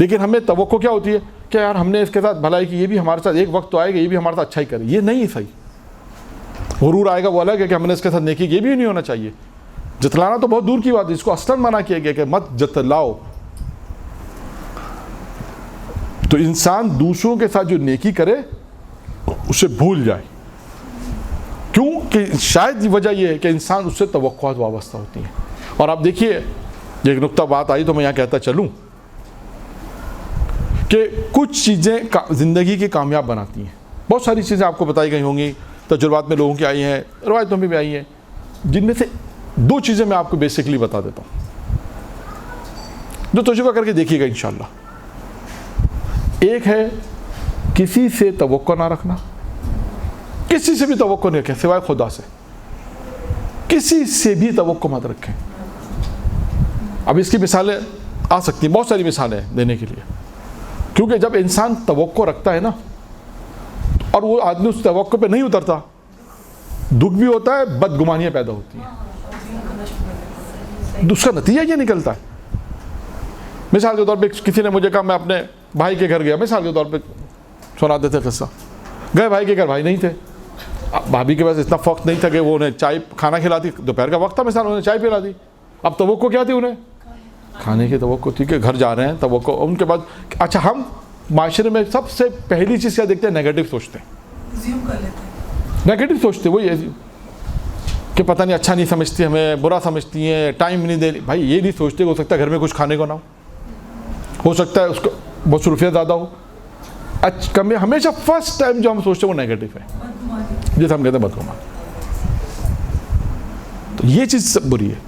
لیکن ہمیں توقع کیا ہوتی ہے کہ یار ہم نے اس کے ساتھ بھلائی کی, یہ بھی ہمارے ساتھ ایک وقت تو آئے گا, یہ بھی ہمارے ساتھ اچھا ہی کرے. یہ نہیں صحیح. غرور آئے گا وہ الگ ہے کہ ہم نے اس کے ساتھ نیکی کی, یہ بھی نہیں ہونا چاہیے. جتلانا تو بہت دور کی بات ہے, اس کو اصلاً منع کیا گیا کہ مت جتلاؤ. تو انسان دوسروں کے ساتھ جو نیکی کرے اسے بھول جائے. کیوں کہ شاید وجہ یہ ہے کہ انسان اس سے توقعات وابستہ ہوتی ہیں. اور آپ دیکھیے, یہ ایک نقطہ بات آئی تو میں یہاں کہتا چلوں کہ کچھ چیزیں زندگی کی کامیاب بناتی ہیں. بہت ساری چیزیں آپ کو بتائی گئی ہوں گی, تجربات میں لوگوں کی آئی ہیں, روایتوں میں بھی آئی ہیں, جن میں سے 2 چیزیں میں آپ کو بیسکلی بتا دیتا ہوں جو تجربہ کر کے دیکھیے گا انشاءاللہ. ایک ہے کسی سے توقع نہ رکھنا, کسی سے بھی توقع نہیں رکھیں سوائے خدا سے. کسی سے بھی توقع مت رکھیں. اب اس کی مثالیں آ سکتی ہیں, بہت ساری مثالیں دینے کے لیے, کیونکہ جب انسان توقع رکھتا ہے نا اور وہ آدمی اس توقع پہ نہیں اترتا, دکھ بھی ہوتا ہے, بدگمانیاں پیدا ہوتی ہیں. اس کا نتیجہ یہ نکلتا ہے. مثال کے طور پہ کسی نے مجھے کہا میں اپنے بھائی کے گھر گیا, مثال کے طور پہ سنا دیتے قصہ, گئے بھائی کے گھر, بھائی نہیں تھے, بھابھی کے پاس اتنا وقت نہیں تھا کہ وہ انہیں چائے کھانا کھلاتی, دوپہر کا وقت تھا مثال, انہیں چائے پلا دی. اب توقع کیا تھی انہیں؟ کھانے کی توقع تھی کہ گھر جا رہے ہیں, توقع. ان کے بعد اچھا ہم معاشرے میں سب سے پہلی چیز کیا دیکھتے ہیں؟ نیگیٹو سوچتے ہیں, نیگیٹو سوچتے ہیں. وہی کہ پتہ نہیں اچھا نہیں سمجھتی, ہمیں برا سمجھتی ہیں, ٹائم نہیں دے. بھائی یہ نہیں سوچتے ہو سکتا ہے گھر میں کچھ کھانے کو نہ ہو سکتا ہے اس کو مصروفیت زیادہ ہو. کم ہمیشہ فرسٹ ٹائم جو ہم سوچتے ہیں وہ نیگیٹو ہے, جیسے ہم کہتے ہیں بدگمان. تو یہ چیز بری ہے.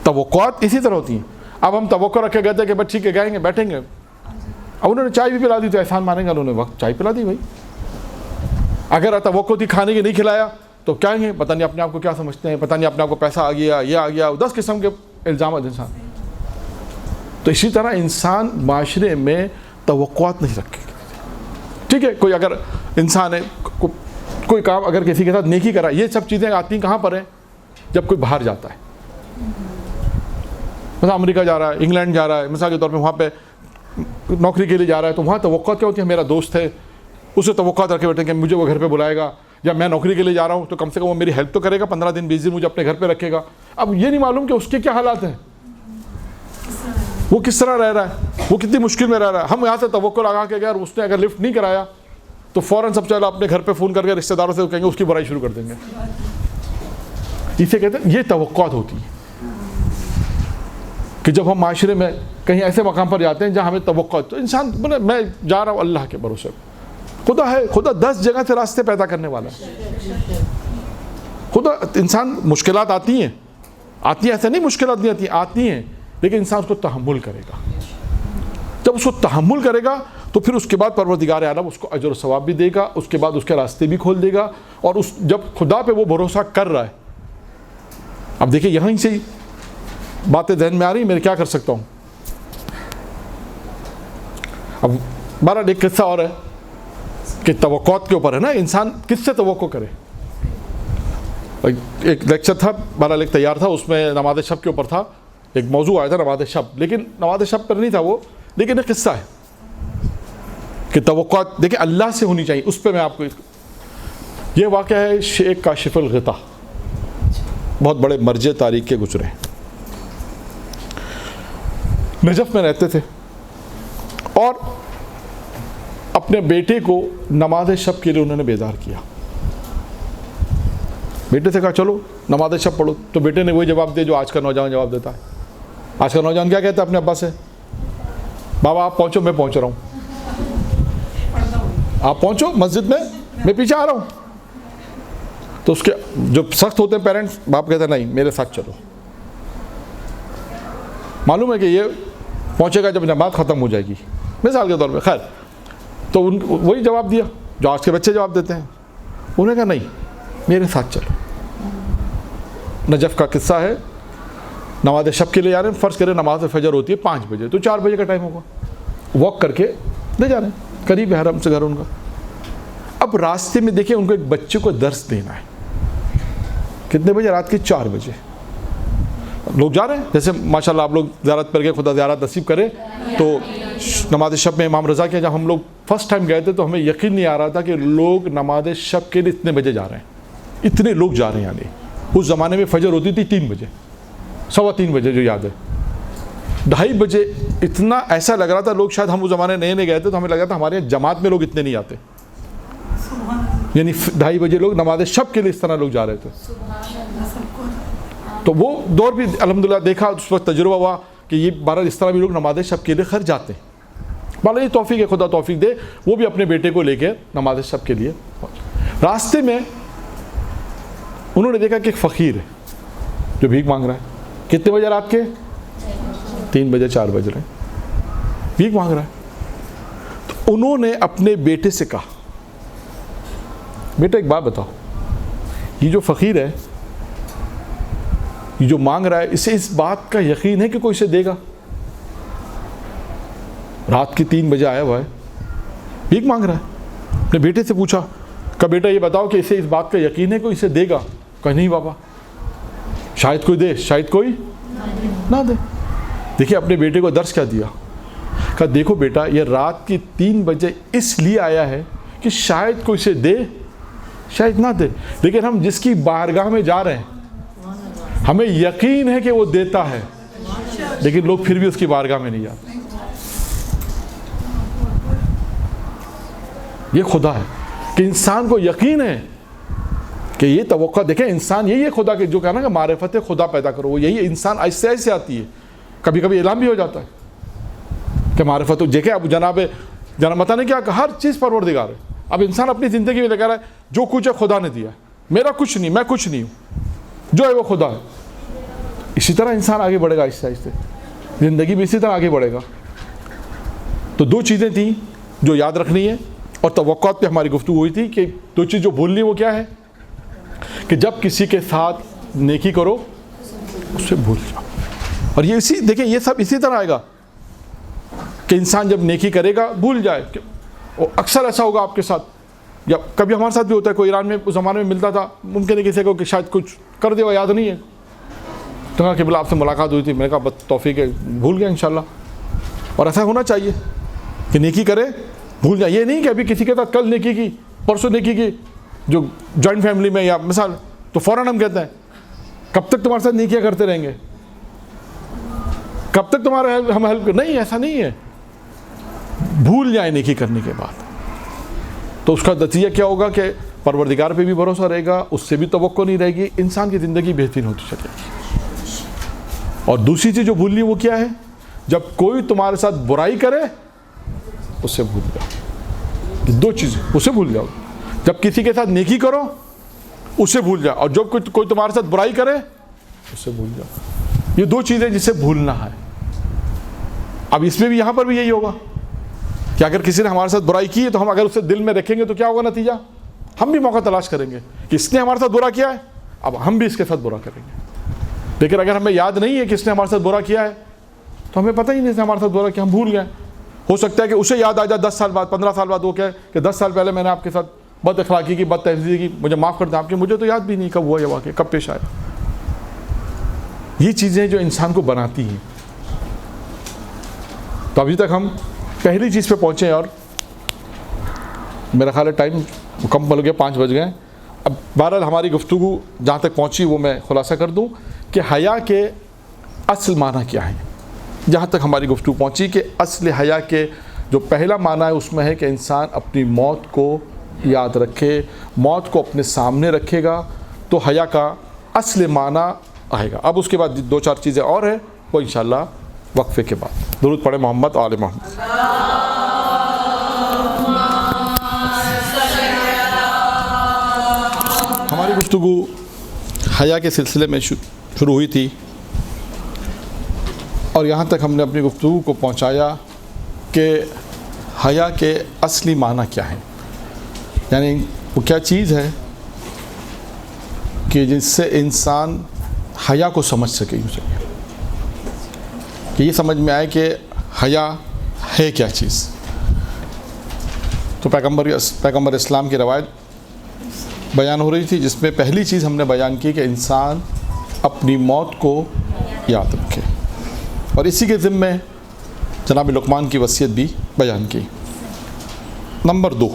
توقعات اسی طرح ہوتی ہیں. اب ہم توقع رکھے گئے تھے کہ بس ٹھیک ہے گائیں گے, بیٹھیں گے, اب انہوں نے چائے بھی پلا دی تو احسان مانیں گے, انہوں نے وقت چائے پلا دی. بھائی اگر توقع تھی کھانے کی نہیں کھلایا تو کیا ہیں, پتہ نہیں اپنے آپ کو کیا سمجھتے ہیں, پتہ نہیں اپنے آپ کو پیسہ آ گیا, یہ آ گیا, 10 قسم کے الزامات انسان. تو اسی طرح انسان معاشرے میں توقعات نہیں رکھے. ٹھیک ہے, کوئی اگر انسان ہے, کوئی کام اگر کسی کے ساتھ نیکی کرا, یہ سب چیزیں آتی ہیں کہاں پر ہیں؟ جب کوئی باہر جاتا ہے, مثلا امریکہ جا رہا ہے, انگلینڈ جا رہا ہے, مثال کے طور پہ وہاں پہ نوکری کے لیے جا رہا ہے, تو وہاں توقعات کیا ہوتی ہے؟ میرا دوست ہے, اسے توقعات رکھے بیٹھے کہ مجھے وہ گھر پہ بلائے گا, یا میں نوکری کے لیے جا رہا ہوں تو کم سے کم وہ میری ہیلپ تو کرے گا, 15 دن 20 دن مجھے اپنے گھر پہ رکھے گا. اب یہ نہیں معلوم کہ اس کے کیا حالات ہیں, وہ کس طرح رہ رہا ہے, وہ کتنی مشکل میں رہ رہا ہے. ہم یہاں سے توقع لگا کے گئے, اس نے اگر لفٹ نہیں کرایا تو فوراً سب چلو اپنے گھر پہ فون کر کے رشتہ داروں سے کہیں گے, اس کی برائی شروع کر دیں گے. اسے کہتے ہیں یہ توقعات ہوتی ہیں کہ جب ہم معاشرے میں کہیں ایسے مقام پر جاتے ہیں جہاں ہمیں توقع, تو انسان بولے میں جا رہا ہوں اللہ کے بھروسے, خدا ہے, خدا 10 جگہ سے راستے پیدا کرنے والا ہے. خدا انسان مشکلات آتی ہیں, ایسے نہیں مشکلات نہیں آتی ہیں, لیکن انسان اس کو تحمل کرے گا. جب اس کو تحمل کرے گا تو پھر اس کے بعد پروردگار عالم اس کو اجر و ثواب بھی دے گا, اس کے بعد اس کے راستے بھی کھول دے گا. اور جب خدا پہ وہ بھروسہ کر رہا ہے, اب دیکھیں یہیں سے باتیں ذہن میں آ رہی ہیں, میں کیا کر سکتا ہوں. اب بہرحال ایک قصہ اور ہے کہ توقعات کے اوپر ہے نا, انسان کس سے توقع کرے. ایک لیکچر تھا, بہرحال ایک تیار تھا, اس میں نماز شب کے اوپر تھا, ایک موضوع آیا تھا نماز شب, لیکن نماز شب پر نہیں تھا وہ, لیکن ایک قصہ ہے کہ توقعات دیکھیں اللہ سے ہونی چاہیے. اس پہ میں آپ کو, یہ واقعہ ہے شیخ کاشف الغطا, بہت بڑے مرجع تاریخ کے گزرے, نجف میں رہتے تھے, اور اپنے بیٹے کو نماز شب کے لیے انہوں نے بیدار کیا. بیٹے سے کہا چلو نماز شب پڑھو, تو بیٹے نے وہی جواب دیا جو آج کا نوجوان جواب دیتا ہے. آج کا نوجوان کیا کہتا ہے اپنے ابا سے؟ بابا آپ پہنچو, میں پہنچ رہا ہوں. آپ پہنچو مسجد میں پیچھے آ رہا ہوں. تو اس کے جو سخت ہوتے ہیں پیرنٹس, باپ کہتے ہیں نہیں میرے ساتھ چلو. معلوم ہے کہ یہ پہنچے گا جب نماز ختم ہو جائے گی, مثال کے طور پہ. خیر, تو وہی جواب دیا جو آج کے بچے جواب دیتے ہیں. انہوں نے کہا نہیں میرے ساتھ چلو. نجف کا قصہ ہے, نماز شب کے لیے جا رہے ہیں, فرض کریں نماز فجر ہوتی ہے 5 بجے, تو 4 بجے کا ٹائم ہوگا, واک کر کے لے جا رہے ہیں, قریب ہے حرم سے گھر ان کا. اب راستے میں دیکھیں ان کو ایک بچے کو درس دینا ہے. کتنے بجے؟ رات کے 4 بجے. لوگ جا رہے ہیں. جیسے ماشاءاللہ آپ لوگ زیارت پر گئے, خدا زیارت نصیب کرے. تو نماز شب میں امام رضا کے جب ہم لوگ فرسٹ ٹائم گئے تھے تو ہمیں یقین نہیں آ رہا تھا کہ لوگ نماز شب کے لیے اتنے بجے جا رہے ہیں, اتنے لوگ جا رہے ہیں. یعنی اس زمانے میں فجر ہوتی تھی 3 بجے, 3:15 بجے, جو یاد ہے 2:30 بجے. اتنا ایسا لگ رہا تھا لوگ, شاید ہم اس زمانے نئے گئے تھے تو ہمیں لگا تھا ہمارے جماعت میں لوگ اتنے نہیں آتے. یعنی 2:30 بجے لوگ نماز شب کے لیے اس طرح لوگ جا رہے تھے. تو وہ دور بھی الحمدللہ دیکھا, اس وقت تجربہ ہوا کہ یہ بہرحال اس طرح بھی لوگ نماز شب کے لیے خرچ جاتے ہیں. بھائی یہ توفیق ہے, خدا توفیق دے. وہ بھی اپنے بیٹے کو لے کے نماز شب کے لیے راستے میں انہوں نے دیکھا کہ ایک فقیر ہے جو بھیک مانگ رہا ہے. کتنے بجے رات کے؟ 3 بجے 4 بج رہے ہیں, بھیک مانگ رہا ہے. تو انہوں نے اپنے بیٹے سے کہا, بیٹا ایک بات بتاؤ, یہ جو فقیر ہے, یہ جو مانگ رہا ہے, اسے اس بات کا یقین ہے کہ کوئی اسے دے گا؟ رات کی 3 بجے آیا ہوا ہے, بھیک مانگ رہا ہے. اپنے بیٹے سے پوچھا کہ بیٹا یہ بتاؤ کہ اسے اس بات کا یقین ہے کوئی اسے دے گا؟ کہ نہیں بابا, شاید کوئی دے, شاید کوئی نہ دے. دیکھیے اپنے بیٹے کو درس کیا دیا, کہ دیکھو بیٹا یہ رات کی 3 بجے اس لیے آیا ہے کہ شاید کوئی اسے دے, شاید نہ دے, لیکن ہم جس کی بارگاہ میں جا رہے ہیں ہمیں یقین ہے کہ وہ دیتا ہے, لیکن لوگ پھر بھی اس کی بارگاہ میں نہیں جاتے. یہ خدا ہے کہ انسان کو یقین ہے کہ یہ توقع. دیکھیں انسان یہی ہے خدا کے, جو کہنا کہ معرفت خدا پیدا کرو, وہ یہی انسان ایسے ایسے آتی ہے. کبھی کبھی اعلان بھی ہو جاتا ہے کہ معرفت. دیکھیں اب جناب پتہ نہیں کیا, ہر چیز پروردگار ہے. اب انسان اپنی زندگی میں لگا رہا ہے جو کچھ ہے خدا نے دیا ہے, میرا کچھ نہیں, میں کچھ نہیں ہوں, جو ہے وہ خدا ہے. اسی طرح انسان آگے بڑھے گا آہستہ آہستہ, زندگی بھی اسی طرح آگے بڑھے گا. تو 2 چیزیں تھیں جو یاد رکھنی ہے, اور توقعات پہ ہماری گفتگو ہوئی تھی کہ 2 چیز جو بھولنی وہ کیا ہے, کہ جب کسی کے ساتھ نیکی کرو اس سے بھول جاؤ. اور یہ دیکھیں یہ سب اسی طرح آئے گا کہ انسان جب نیکی کرے گا بھول جائے. اکثر ایسا ہوگا آپ کے ساتھ, یا کبھی ہمارے ساتھ بھی ہوتا ہے. کوئی ایران میں اس زمانے میں ملتا تھا, ممکن ہے کسی کو کہ شاید کچھ کر دے, وہ یاد نہیں ہے. تو کہا کہ بلا آپ سے ملاقات ہوئی تھی, میں نے کہا بس توفیق ہے, بھول گیا انشاءاللہ. اور ایسا ہونا چاہیے کہ نیکی کرے بھول جائے. یہ نہیں کہ ابھی کسی کے ساتھ کل نیکی کی, پرسوں نیکی کی, جو جوائنٹ فیملی میں یا مثال, تو فوراً ہم کہتے ہیں کب تک تمہارے ساتھ نیکیاں کرتے رہیں گے, کب تک تمہارے ہم ہیلپ نہیں. ایسا نہیں ہے, بھول جائیں نیکی کرنے کے بعد. تو اس کا نتیجہ کیا ہوگا کہ پروردگار پہ بھی بھروسہ رہے گا, اس سے بھی توقع نہیں رہے گی, انسان کی زندگی بہترین ہوتی چلے گی. اور دوسری چیز جو بھولنی وہ کیا ہے, جب کوئی تمہارے ساتھ برائی کرے اس سے بھول جاؤ. 2 چیزیں, اسے بھول جاؤ. جب کسی کے ساتھ نیکی کرو اسے بھول جاؤ, اور جب کوئی تمہارے ساتھ برائی کرے اسے بھول جاؤ. یہ 2 چیزیں جسے بھولنا ہے. اب اس میں بھی یہاں پر بھی یہی ہوگا کہ اگر کسی نے ہمارے ساتھ برائی کی ہے تو ہم اگر اسے دل میں رکھیں گے تو کیا ہوگا نتیجہ, ہم بھی موقع تلاش کریں گے کہ اس نے ہمارے ساتھ برا کیا ہے, اب ہم بھی اس کے ساتھ برا کریں گے. لیکن اگر ہمیں یاد نہیں ہے کہ اس نے ہمارے ساتھ برا کیا ہے تو ہمیں پتہ ہی نہیں اس نے ہمارے ساتھ برا کیا, ہم بھول گئے. ہو سکتا ہے کہ اسے یاد آ جائے 10 سال بعد, 15 سال بعد, وہ کہے کہ 10 سال پہلے میں نے آپ کے ساتھ بد اخلاقی کی, بد تہذیبی کی, مجھے معاف کر دیں آپ کے, مجھے تو یاد بھی نہیں کب ہوا یہ واقعہ, کب پیش آیا. یہ چیزیں جو انسان کو بناتی ہیں. تو ابھی تک ہم پہلی چیز پہ پہنچے ہیں, اور میرا خیال ہے ٹائم مکمل ہو گیا, 5 بج گئے. اب بہرحال ہماری گفتگو جہاں تک پہنچی وہ میں خلاصہ کر دوں کہ حیا کے اصل معنی کیا ہیں. جہاں تک ہماری گفتگو پہنچی کہ اصل حیا کے جو پہلا معنی ہے اس میں ہے کہ انسان اپنی موت کو یاد رکھے, موت کو اپنے سامنے رکھے گا تو حیا کا اصل معنی آئے گا. اب اس کے بعد 2-4 چیزیں اور ہیں, وہ انشاءاللہ وقفے کے بعد. درود پڑھیں محمد آل محمد. ہماری گفتگو حیا کے سلسلے میں شروع ہوئی تھی, اور یہاں تک ہم نے اپنی گفتگو کو پہنچایا کہ حیا کے اصلی معنی کیا ہے. یعنی وہ کیا چیز ہے کہ جس سے انسان حیا کو سمجھ سکے, یوں چاہیے کہ یہ سمجھ میں آئے کہ حیا ہے کیا چیز. تو پیغمبر اسلام کی روایت بیان ہو رہی تھی, جس میں پہلی چیز ہم نے بیان کی کہ انسان اپنی موت کو یاد رکھے. اور اسی کے ذمے جناب لقمان کی وصیت بھی بیان کی. نمبر 2،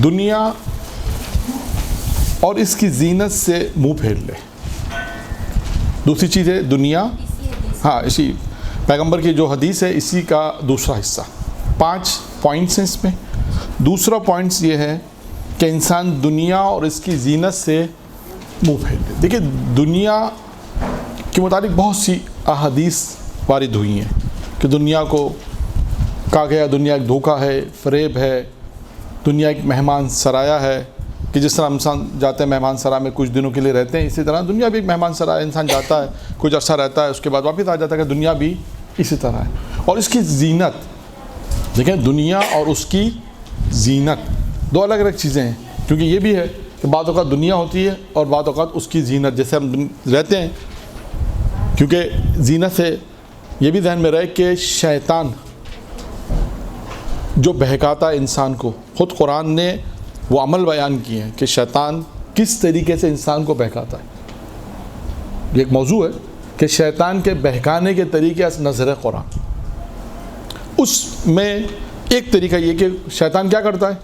دنیا اور اس کی زینت سے منہ پھیر لے. دوسری چیز ہے دنیا، ہاں اسی پیغمبر کی جو حدیث ہے اسی کا دوسرا حصہ. 5 پوائنٹس ہیں اس میں. دوسرا پوائنٹس یہ ہے کہ انسان دنیا اور اس کی زینت سے منہ پھیر لے. دیکھیے دنیا کے متعلق بہت سی احادیث وارد ہوئی ہیں کہ دنیا کو کہا گیا دنیا ایک دھوکہ ہے، فریب ہے، دنیا ایک مہمان سرایا ہے، کہ جس طرح انسان جاتے ہیں مہمان سرا میں کچھ دنوں کے لیے رہتے ہیں، اسی طرح دنیا بھی ایک مہمان سرا ہے. انسان جاتا ہے کچھ عرصہ رہتا ہے، اس کے بعد واپس آ جاتا ہے. کہ دنیا بھی اسی طرح ہے. اور اس کی زینت دیکھیں، دنیا اور اس کی زینت دو الگ الگ چیزیں ہیں. کیونکہ یہ بھی ہے کہ بعض اوقات دنیا ہوتی ہے اور بعض اوقات اس کی زینت، جیسے ہم رہتے ہیں. کیونکہ زینت سے یہ بھی ذہن میں رہے کہ شیطان جو بہکاتا ہے انسان کو، خود قرآن نے وہ عمل بیان کیے ہیں کہ شیطان کس طریقے سے انسان کو بہکاتا ہے. یہ ایک موضوع ہے کہ شیطان کے بہکانے کے طریقے از نظر قرآن. اس میں ایک طریقہ یہ کہ شیطان کیا کرتا ہے،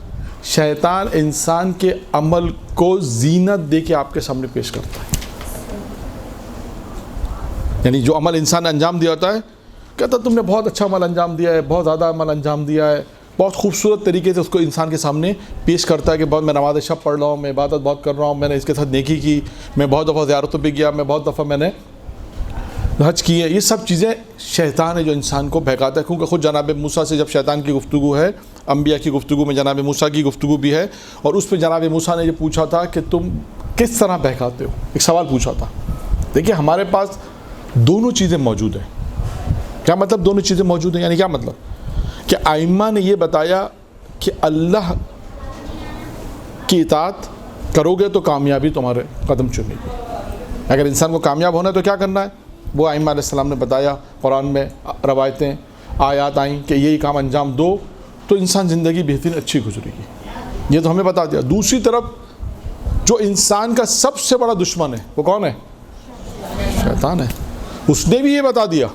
شیطان انسان کے عمل کو زینت دے کے آپ کے سامنے پیش کرتا ہے. یعنی جو عمل انسان نے انجام دیا ہوتا ہے، کہتا تم نے بہت اچھا عمل انجام دیا ہے، بہت زیادہ عمل انجام دیا ہے، بہت خوبصورت طریقے سے اس کو انسان کے سامنے پیش کرتا ہے کہ بہت میں نماز شب پڑھ رہا ہوں، میں عبادت بہت کر رہا ہوں، میں نے اس کے ساتھ نیکی کی، میں بہت دفعہ زیارتوں پہ گیا، میں بہت دفعہ میں نے حج کی ہے. یہ سب چیزیں شیطان ہے جو انسان کو بہکاتا ہے. کیونکہ خود جناب موسیٰ سے جب شیطان کی گفتگو ہے، انبیاء کی گفتگو میں جناب موسیٰ کی گفتگو بھی ہے، اور اس پہ جناب موسیٰ نے یہ پوچھا تھا کہ تم کس طرح بہکاتے ہو، ایک سوال پوچھا تھا. دیکھیے ہمارے پاس دونوں چیزیں موجود ہیں. کیا مطلب دونوں چیزیں موجود ہیں؟ یعنی کیا مطلب کہ ائمہ نے یہ بتایا کہ اللہ کی اطاعت کرو گے تو کامیابی تمہارے قدم چنے گی. اگر انسان کو کامیاب ہونا ہے تو کیا کرنا ہے، وہ ائمہ علیہ السلام نے بتایا. قرآن میں روایتیں آیات آئیں کہ یہی کام انجام دو تو انسان زندگی بہترین اچھی گزرے گی. یہ تو ہمیں بتا دیا. دوسری طرف جو انسان کا سب سے بڑا دشمن ہے وہ کون ہے؟ شیطان ہے. اس نے بھی یہ بتا دیا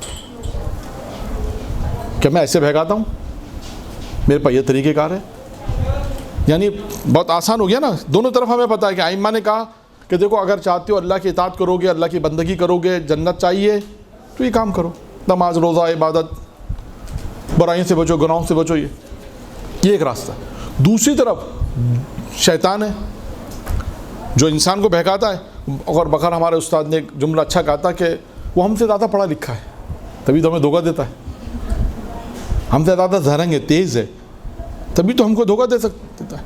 کہ میں ایسے بہکاتا ہوں، میرے پاس یہ طریقہ کار ہے. یعنی بہت آسان ہو گیا نا. دونوں طرف ہمیں پتا ہے کہ ائمہ نے کہا کہ دیکھو اگر چاہتے ہو اللہ کی اطاعت کرو گے، اللہ کی بندگی کرو گے، جنت چاہیے تو یہ کام کرو، نماز روزہ عبادت، برائیوں سے بچو، گناہوں سے بچو. یہ ایک راستہ ہے. دوسری طرف شیطان ہے جو انسان کو بہکاتا ہے. اور بقر ہمارے استاد نے ایک جملہ اچھا کہا تھا کہ وہ ہم سے زیادہ پڑھا لکھا ہے تبھی تو ہمیں دھوکہ دیتا ہے. ہم سے زیادہ زرنگ ہے، تیز ہے، تبھی تو ہم کو دھوکہ دے سکتا ہے.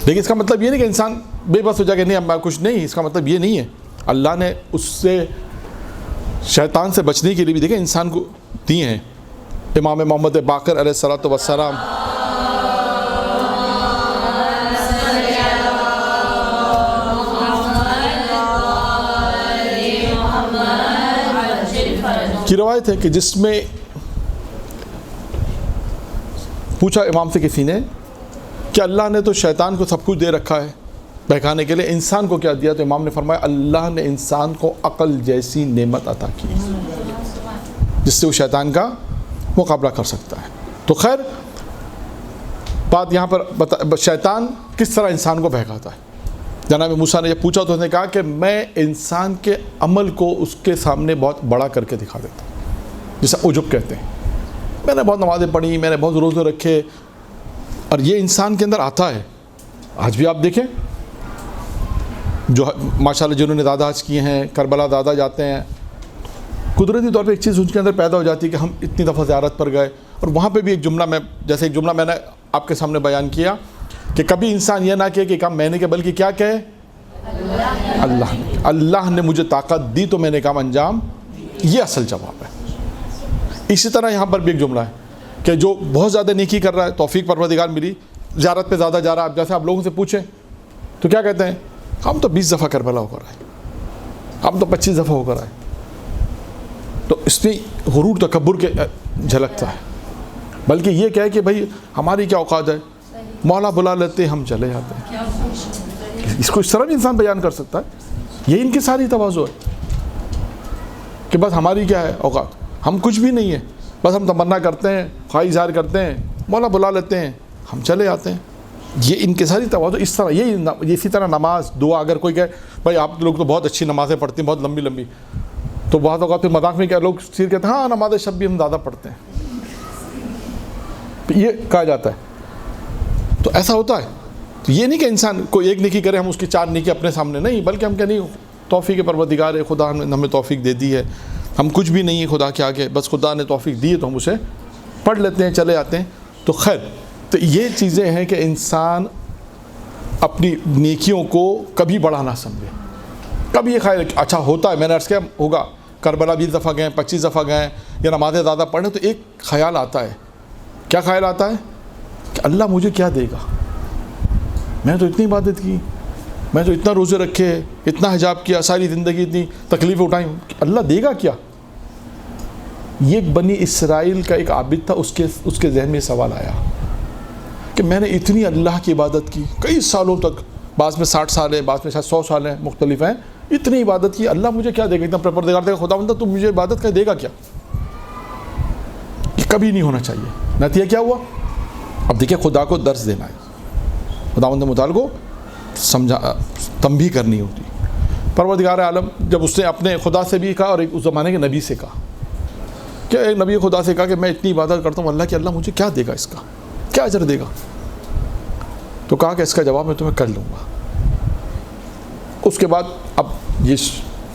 لیکن اس کا مطلب یہ نہیں کہ انسان بے بس ہو جائے کہ نہیں اب کچھ نہیں. اس کا مطلب یہ نہیں ہے. اللہ نے اس سے شیطان سے بچنے کے لیے بھی دیکھیں انسان کو دیے ہیں. امام محمد باقر علیہ الصلوۃ والسلام کی روایت ہے کہ جس میں پوچھا امام سے کسی نے کہ اللہ نے تو شیطان کو سب کچھ دے رکھا ہے بہکانے کے لیے، انسان کو کیا دیا؟ تو امام نے فرمایا اللہ نے انسان کو عقل جیسی نعمت عطا کی جس سے وہ شیطان کا مقابلہ کر سکتا ہے. تو خیر بات یہاں پر شیطان کس طرح انسان کو بہکاتا ہے. جناب موسیٰ نے جب پوچھا تو اس نے کہا کہ میں انسان کے عمل کو اس کے سامنے بہت بڑا کر کے دکھا دیتا ہوں، جسے عجب کہتے ہیں. میں نے بہت نمازیں پڑھی، میں نے بہت روزے رکھے، اور یہ انسان کے اندر آتا ہے. آج بھی آپ دیکھیں جو ماشاءاللہ جنہوں نے دادا حج کیے ہیں، کربلا دادا جاتے ہیں، قدرتی طور پہ ایک چیز ان کے اندر پیدا ہو جاتی ہے کہ ہم اتنی دفعہ زیارت پر گئے. اور وہاں پہ بھی ایک جملہ میں نے آپ کے سامنے بیان کیا کہ کبھی انسان یہ نہ کہے کہ کام میں نے کیا، بلکہ کیا کہے اللہ نے مجھے طاقت دی تو میں نے کام انجام. یہ اصل جواب ہے. اسی طرح یہاں پر بھی ایک جملہ ہے کہ جو بہت زیادہ نیکی کر رہا ہے، توفیق پروردگار ملی، زیارت پہ زیادہ جا رہا ہے. اب جیسے آپ لوگوں سے پوچھیں تو کیا کہتے ہیں؟ ہم تو 20 دفعہ کربلا ہو کر آئے، ہم تو 25 دفعہ ہو کر آئے. تو اس میں غرور تکبر کے جھلکتا ہے. بلکہ یہ کہے کہ بھائی ہماری کیا اوقات ہے، مولا بلا لیتے ہم چلے جاتے ہیں. اس کو اس طرح بھی انسان بیان کر سکتا ہے. یہ ان کی ساری تواضع ہے. کہ بس ہماری کیا ہے اوقات، ہم کچھ بھی نہیں ہے، بس ہم تمنا کرتے ہیں، خواہش اظہار کرتے ہیں، مولا بلا لیتے ہیں، ہم چلے آتے ہیں. یہ انکساری تواضع اس طرح، یہ اسی طرح نماز دعا. اگر کوئی کہے بھائی آپ لوگ تو بہت اچھی نمازیں پڑھتے ہیں، بہت لمبی لمبی، تو بعض اوقات پھر مذاق میں کیا لوگ سیر کہتے ہیں ہاں نماز شب بھی ہم زیادہ پڑھتے ہیں، یہ کہا جاتا ہے. تو ایسا ہوتا ہے. تو یہ نہیں کہ انسان کوئی ایک نیکی کرے ہم اس کی 4 نیکی اپنے سامنے، نہیں، بلکہ ہم کہ نہیں، توفیق پروردگار ہے، خدا نے ہمیں توفیق دے دی ہے، ہم کچھ بھی نہیں ہے خدا کے آگے، بس خدا نے توفیق دی ہے تو ہم اسے پڑھ لیتے ہیں، چلے آتے ہیں. تو خیر، تو یہ چیزیں ہیں کہ انسان اپنی نیکیوں کو کبھی بڑا نہ سمجھے. کبھی یہ خیال اچھا ہوتا ہے، میں نے عرض کیا ہوگا کربلا 20 دفعہ گئے، 25 دفعہ گئے یا نمازیں زیادہ پڑھیں تو ایک خیال آتا ہے. کیا خیال آتا ہے؟ کہ اللہ مجھے کیا دے گا، میں تو اتنی عبادت کی، میں تو اتنا روزے رکھے، اتنا حجاب کیا، ساری زندگی اتنی تکلیفیں اٹھائیں، اللہ دے گا کیا؟ یہ بنی اسرائیل کا ایک عابد تھا، اس کے ذہن میں سوال آیا کہ میں نے اتنی اللہ کی عبادت کی کئی سالوں تک، بعض میں 60 سال ہے، بعض میں شاید 100 سال ہیں، مختلف ہیں، اتنی عبادت کی، اللہ مجھے کیا دے گا؟ اتنا پروردگار دے گا، خدا بندہ تو مجھے عبادت کا دے گا کیا؟ یہ کبھی نہیں ہونا چاہیے. نتیجہ کیا ہوا؟ اب دیکھیں خدا کو درس دینا ہے، خدا بندہ متعلق کو سمجھا تنبیہ کرنی ہوتی. پروردگار عالم جب اس نے اپنے خدا سے بھی کہا اور ایک اس زمانے کے نبی سے کہا کہ ایک نبی خدا سے کہا کہ میں اتنی عبادت کرتا ہوں اللہ کی، اللہ مجھے کیا دے گا، اس کا کیا اجر دے گا؟ تو کہا کہ اس کا جواب میں تمہیں کر لوں گا. اس کے بعد اب یہ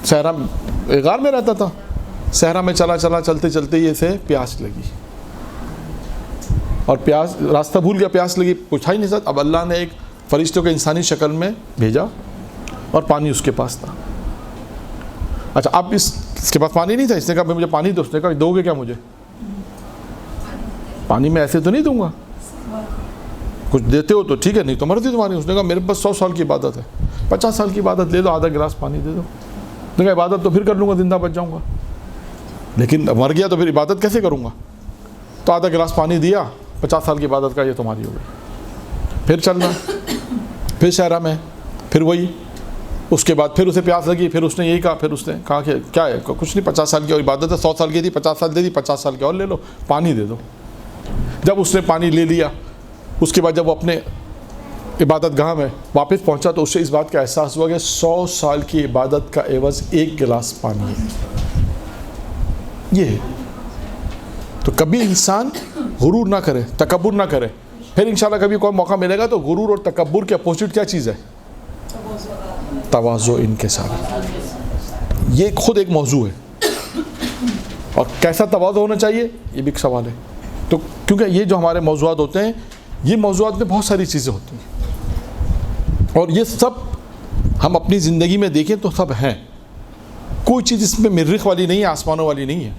صحرا غار میں رہتا تھا، صحرا میں چلتے چلتے یہ سے پیاس لگی، اور پیاس راستہ بھول گیا، پیاس لگی، پوچھا ہی نہیں سکتا. اب اللہ نے ایک فرشتوں کے انسانی شکل میں بھیجا اور پانی اس کے پاس تھا. اچھا اب اس کے پاس پانی نہیں تھا، اس نے کہا مجھے پانی دو. اس نے کہا دو گے کیا مجھے؟ پانی میں ایسے تو نہیں دوں گا، کچھ دیتے ہو تو ٹھیک ہے، نہیں تو مرضی تمہاری. اس نے کہا میرے پاس 100 سال کی عبادت ہے، 50 سال کی عبادت لے دو، آدھا گلاس پانی دے دو. اس نے کہا عبادت تو پھر کر لوں گا، زندہ بچ جاؤں گا، لیکن مر گیا تو پھر عبادت کیسے کروں گا؟ تو آدھا گلاس پانی دیا، 50 سال کی عبادت کا یہ تمہاری ہو گئی. پھر چلنا، پھر صحرا میں، پھر وہی. اس کے بعد پھر اسے پیاس لگی، پھر اس نے یہی کہا، پھر اس نے کہا کہ کیا ہے؟ کچھ نہیں، 50 سال کی اور عبادت ہے، 100 سال کی تھی، 50 سال دے دی، 50 سال کی اور لے لو، پانی دے دو. جب اس نے پانی لے لیا، اس کے بعد جب وہ اپنے عبادت گاہ میں واپس پہنچا تو اسے اس بات کا احساس ہوا کہ 100 سال کی عبادت کا عوض 1 گلاس پانی ہے. یہ ہے. تو کبھی انسان غرور نہ کرے، تکبر نہ کرے. پھر انشاءاللہ کبھی کوئی موقع ملے گا تو غرور اور تکبر کے اپوزٹ کیا چیز ہے؟ تواضع انکسار. یہ خود ایک موضوع ہے، اور کیسا تواضع ہونا چاہیے یہ بھی ایک سوال ہے. تو کیونکہ یہ جو ہمارے موضوعات ہوتے ہیں، یہ موضوعات میں بہت ساری چیزیں ہوتی ہیں، اور یہ سب ہم اپنی زندگی میں دیکھیں تو سب ہیں. کوئی چیز اس میں مریخ والی نہیں ہے، آسمانوں والی نہیں ہے.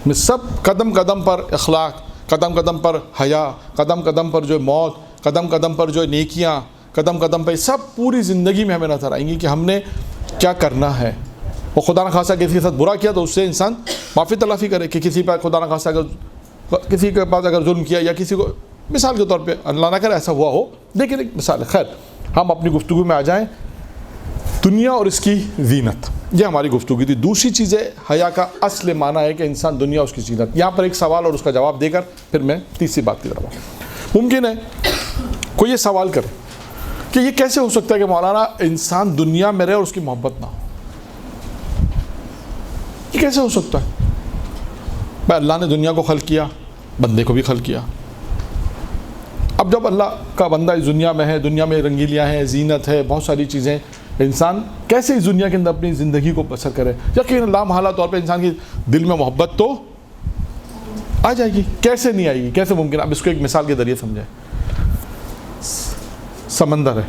میں سب قدم قدم پر اخلاق، قدم قدم پر حیا، قدم قدم پر جو موت، قدم قدم پر جو نیکیاں، قدم قدم پر سب پوری زندگی میں ہمیں نظر آئیں گی کہ ہم نے کیا کرنا ہے. اور خدا نہ خواستہ کسی کے ساتھ برا کیا تو اس سے انسان معافی تلافی کرے، کہ کسی پر خدا نہ خواستہ اگر کسی کے پاس اگر ظلم کیا یا کسی کو، مثال کے طور پہ اللہ نہ کرے ایسا ہوا ہو، لیکن ایک مثال ہے. خیر، ہم اپنی گفتگو میں آ جائیں. دنیا اور اس کی زینت، یہ ہماری گفتگو تھی. دوسری چیز ہے حیا کا اصل معنی ہے کہ انسان دنیا اس کی زینت. یہاں پر ایک سوال اور اس کا جواب دے کر پھر میں تیسری بات کی طرف آؤں. ممکن ہے کوئی یہ سوال کرے کہ یہ کیسے ہو سکتا ہے کہ مولانا انسان دنیا میں رہے اور اس کی محبت نہ ہو؟ یہ کیسے ہو سکتا ہے؟ بھائی اللہ نے دنیا کو خلق کیا، بندے کو بھی خلق کیا. اب جب اللہ کا بندہ اس دنیا میں ہے، دنیا میں رنگیلیاں ہیں، زینت ہے، بہت ساری چیزیں، انسان کیسے اس دنیا کے اندر اپنی زندگی کو بسر کرے؟ یقیناً لامحالہ طور پہ انسان کی دل میں محبت تو آ جائے گی. کیسے نہیں آئے گی؟ کیسے ممکن؟ اب اس کو ایک مثال کے ذریعے سمجھائیں. سمندر ہے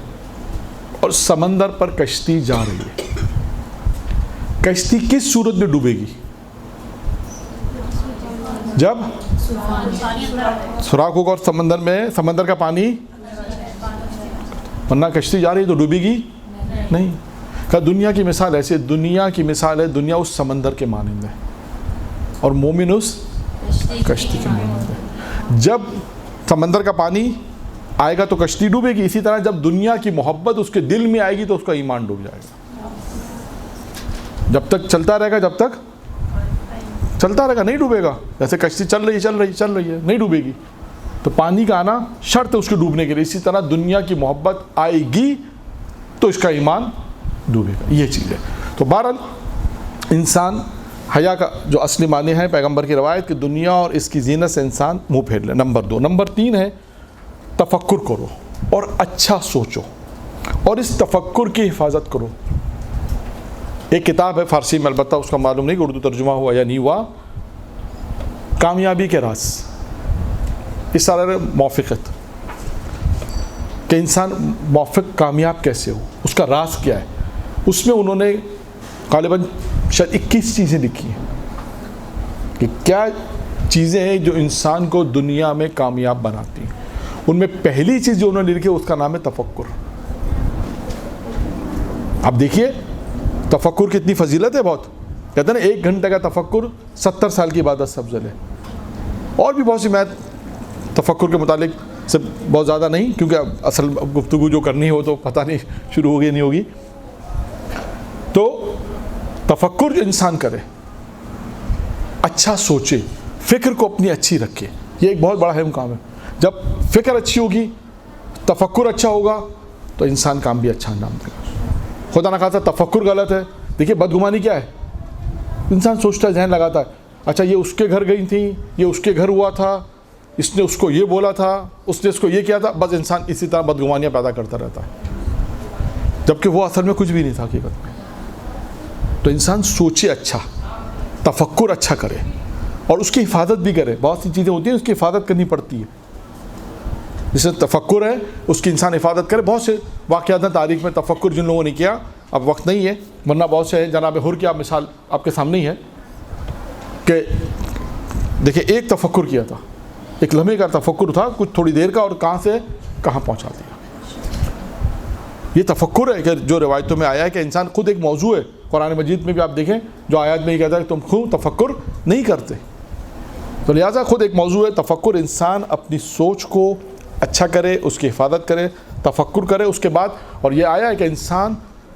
اور سمندر پر کشتی جا رہی ہے. کشتی کس صورت میں ڈوبے گی؟ جب سوراخ ہوگا اور سمندر میں سمندر کا پانی، ورنہ کشتی جا رہی تو ڈوبے گی نہیں. کہ دنیا کی مثال ایسے، دنیا کی مثال ہے، دنیا اس سمندر کے مانند ہے اور مومن اس کشتی کے مانند ہے. جب سمندر کا پانی آئے گا تو کشتی ڈوبے گی. اسی طرح جب دنیا کی محبت اس کے دل میں آئے گی تو اس کا ایمان ڈوب جائے گا. جب تک چلتا رہے گا، جب تک چلتا رہے گا، نہیں ڈوبے گا. جیسے کشتی چل رہی ہے نہیں ڈوبے گی. تو پانی کا آنا شرط ہے اس کے ڈوبنے کے لیے. اسی طرح دنیا کی محبت آئے گی تو اس کا ایمان ڈوبے گا. یہ چیز ہے. تو بہرحال انسان حیا کا جو اصلی معنی ہے پیغمبر کی روایت کہ دنیا اور اس کی زینت سے انسان منہ پھیر لے. نمبر 2. نمبر 3 ہے تفکر کرو اور اچھا سوچو اور اس تفکر کی حفاظت کرو. ایک کتاب ہے فارسی میں، البتہ اس کا معلوم نہیں کہ اردو ترجمہ ہوا یا نہیں ہوا، کامیابی کے راز، اس طرح موافقت کہ انسان موافق کامیاب کیسے ہو، اس کا راز کیا ہے. اس میں انہوں نے غالباً شاید 21 چیزیں لکھی ہیں کہ کیا چیزیں ہیں جو انسان کو دنیا میں کامیاب بناتی ہیں. ان میں پہلی چیز جو انہوں نے لکھی اس کا نام ہے تفکر. اب دیکھیے تفکر کتنی فضیلت ہے. بہت کہتے ہیں نا 1 گھنٹے کا تفکر 70 سال کی عبادت سے افضل ہے. اور بھی بہت سی میں تفکر کے متعلق سے بہت زیادہ نہیں، کیونکہ اصل گفتگو جو کرنی ہو تو پتہ نہیں شروع ہوگی نہیں ہوگی. تو تفکر جو انسان کرے، اچھا سوچے، فکر کو اپنی اچھی رکھے، یہ ایک بہت بڑا اہم کام ہے. جب فکر اچھی ہوگی، تفکر اچھا ہوگا تو انسان کام بھی اچھا انجام دے گا. خدا نہ خاصا تفکر غلط ہے. دیکھیے بدگمانی کیا ہے، انسان سوچتا ہے، ذہن لگاتا ہے، اچھا یہ اس کے گھر گئی تھیں، یہ اس کے گھر ہوا تھا، اس نے اس کو یہ بولا تھا، اس نے اس کو یہ کیا تھا. بس انسان اسی طرح بدگمانیاں پیدا کرتا رہتا ہے، جبکہ وہ اصل میں کچھ بھی نہیں تھا حقیقت میں. تو انسان سوچے اچھا، تفکر اچھا کرے اور اس کی حفاظت بھی کرے. بہت سی چیزیں ہوتی ہیں اس کی حفاظت کرنی پڑتی ہے. جسے تفکر ہے اس کی انسان حفاظت کرے. بہت سے واقعات ہیں تاریخ میں تفکر جن لوگوں نے کیا، اب وقت نہیں ہے ورنہ بہت سے ہیں. جناب حر کی آپ مثال آپ کے سامنے ہی ہے کہ دیکھیں ایک تفکر کیا تھا، ایک لمحے کا تفکر تھا، کچھ تھوڑی دیر کا، اور کہاں سے کہاں پہنچا دیا. یہ تفکر ہے کہ جو روایتوں میں آیا ہے کہ انسان خود ایک موضوع ہے. قرآن مجید میں بھی آپ دیکھیں جو آیات میں یہ کہتا ہے کہ تم خود تفکر نہیں کرتے. تو لہٰذا خود ایک موضوع ہے تفکر. انسان اپنی سوچ کو اچھا کرے، اس کی حفاظت کرے، تفکر کرے. اس کے بعد اور یہ آیا ہے کہ انسان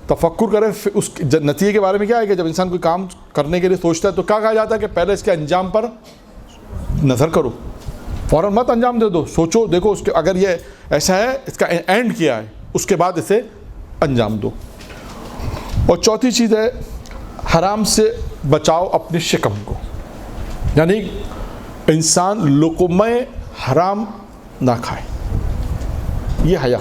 تفکر کرے. اس نتیجے کے بارے میں کیا ہے کہ جب انسان کوئی کام کرنے کے لیے سوچتا ہے تو کیا کہا جاتا ہے کہ پہلے اس کے انجام پر نظر کرو، فوراً مت انجام دے دو. سوچو، دیکھو اس کے اگر یہ ایسا ہے اس کا اینڈ کیا ہے، اس کے بعد اسے انجام دو. اور چوتھی چیز ہے حرام سے بچاؤ اپنے شکم کو، یعنی انسان لقمہ حرام نہ کھائے. یہ حیا.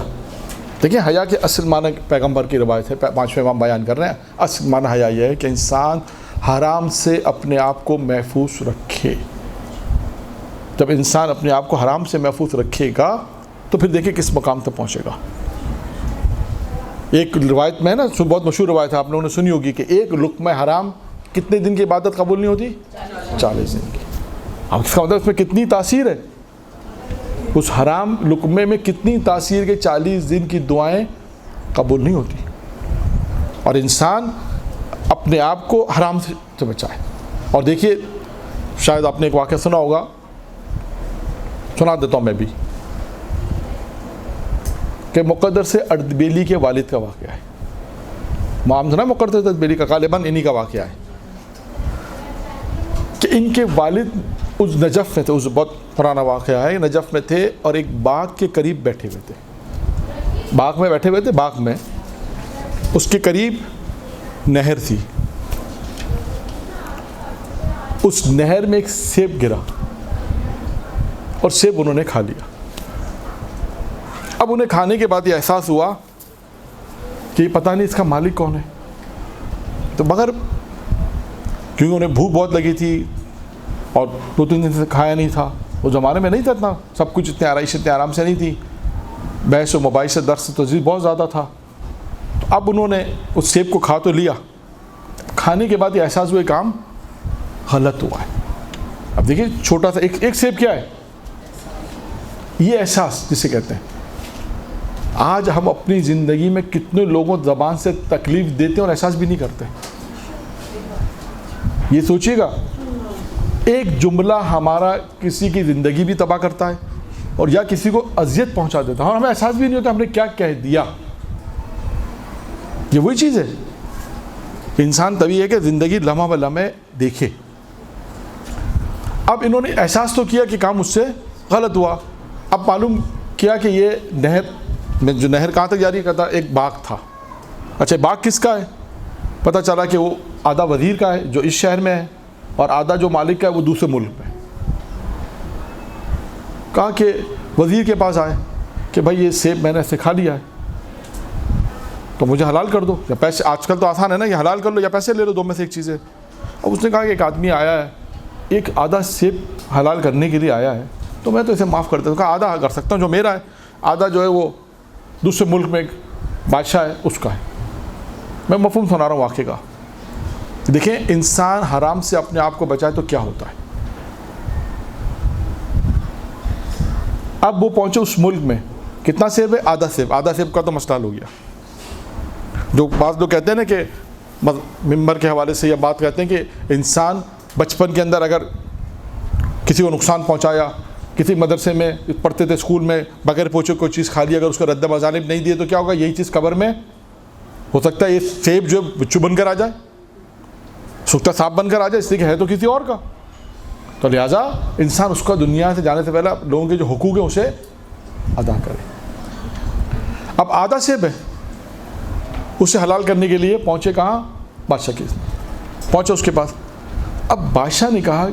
دیکھیں حیا کے اصل معنی پیغمبر کی روایت ہے، 5ویں امام بیان کر رہے ہیں. اصل معنی حیا یہ ہے کہ انسان حرام سے اپنے آپ کو محفوظ رکھے. جب انسان اپنے آپ کو حرام سے محفوظ رکھے گا تو پھر دیکھیں کس مقام تک پہنچے گا. ایک روایت میں نا بہت مشہور روایت ہے، آپ لوگوں نے سنی ہوگی کہ ایک لقمہ حرام کتنے دن کی عبادت قبول نہیں ہوتی؟ 40 دن کی. اب اس کا مطلب اس میں کتنی تاثیر ہے، اس حرام لقمے میں کتنی تاثیر کے 40 دن کی دعائیں قبول نہیں ہوتی. اور انسان اپنے آپ کو حرام سے بچائے. اور دیکھیے شاید آپ نے ایک واقعہ سنا ہوگا، سنا دیتا ہوں میں بھی، کہ مقدر سے اردبیلی کے والد کا واقعہ ہے. معام سنا مقدر سے اردبیلی کا، غالباً انہی کا واقعہ ہے کہ ان کے والد اس نجف میں تھے. اس بہت پرانا واقعہ ہے، نجف میں تھے اور ایک باغ کے قریب بیٹھے ہوئے تھے. باغ میں بیٹھے ہوئے تھے، باغ میں اس کے قریب نہر تھی. اس نہر میں ایک سیب گرا اور سیب انہوں نے کھا لیا. اب انہیں کھانے کے بعد یہ احساس ہوا کہ پتہ نہیں اس کا مالک کون ہے. تو مگر کیونکہ انہیں بھوک بہت لگی تھی اور 2-3 دن سے کھایا نہیں تھا. اس زمانے میں نہیں تھا اتنا سب کچھ، اتنے آرائش اتنے آرام سے نہیں تھی، بحث و مباحث سے درس و تدریس بہت زیادہ تھا. تو اب انہوں نے اس سیب کو کھا تو لیا، کھانے کے بعد یہ احساس ہوا کام غلط ہوا ہے. اب دیکھیے چھوٹا سا ایک سیب کیا ہے، یہ احساس جسے کہتے ہیں. آج ہم اپنی زندگی میں کتنے لوگوں زبان سے تکلیف دیتے ہیں اور احساس بھی نہیں کرتے. یہ سوچیے گا ایک جملہ ہمارا کسی کی زندگی بھی تباہ کرتا ہے اور یا کسی کو اذیت پہنچا دیتا ہے اور ہمیں احساس بھی نہیں ہوتا ہم نے کیا کہہ دیا. یہ وہی چیز ہے انسان طبیعی ہے کہ زندگی لمحہ بہ لمحے دیکھے. اب انہوں نے احساس تو کیا کہ کام مجھ سے غلط ہوا. اب معلوم کیا کہ یہ نہر، جو نہر کہاں تک جاری کرتا، ایک باغ تھا. اچھا باغ کس کا ہے؟ پتہ چلا کہ وہ آدھا وزیر کا ہے جو اس شہر میں ہے، اور آدھا جو مالک کا ہے وہ دوسرے ملک میں. کہا کہ وزیر کے پاس آئے کہ بھائی یہ سیب میں نے ایسے کھا لیا ہے تو مجھے حلال کر دو، یا پیسے، آج کل تو آسان ہے نا، یہ حلال کر لو یا پیسے لے لو، دو میں سے ایک چیز ہے. اب اس نے کہا کہ ایک آدمی آیا ہے، ایک آدھا سیب حلال کرنے کے لیے آیا ہے تو میں تو اسے معاف کرتا ہوں. کہا آدھا کر سکتا ہوں جو میرا ہے، آدھا جو ہے وہ دوسرے ملک میں ایک بادشاہ ہے اس کا ہے. میں مفہوم سنا رہا ہوں واقعے کا. دیکھیں انسان حرام سے اپنے آپ کو بچائے تو کیا ہوتا ہے. اب وہ پہنچے اس ملک میں، کتنا سیب ہے؟ آدھا سیب. آدھا سیب کا تو مسئلہ حل ہو گیا. جو بعض لوگ کہتے ہیں نا کہ ممبر کے حوالے سے یہ بات کہتے ہیں کہ انسان بچپن کے اندر اگر کسی کو نقصان پہنچایا، کسی مدرسے میں پڑھتے تھے اسکول میں، بغیر پوچھے کوئی چیز کھا لی، اگر اس کو رد مظالم نہیں دیے تو کیا ہوگا؟ یہی چیز قبر میں ہو سکتا ہے یہ سیب جو بچو بن کر آ جائے، سوکھتا سانپ بن کر آ جائے، اس لیے کہ ہے تو کسی اور کا. تو لہٰذا انسان اس کا دنیا سے جانے سے پہلے لوگوں کے جو حقوق ہیں اسے ادا کرے. اب آدھا سیب ہے، اسے حلال کرنے کے لیے پہنچے کہاں؟ بادشاہ کے پہنچے اس کے پاس. اب بادشاہ نے کہا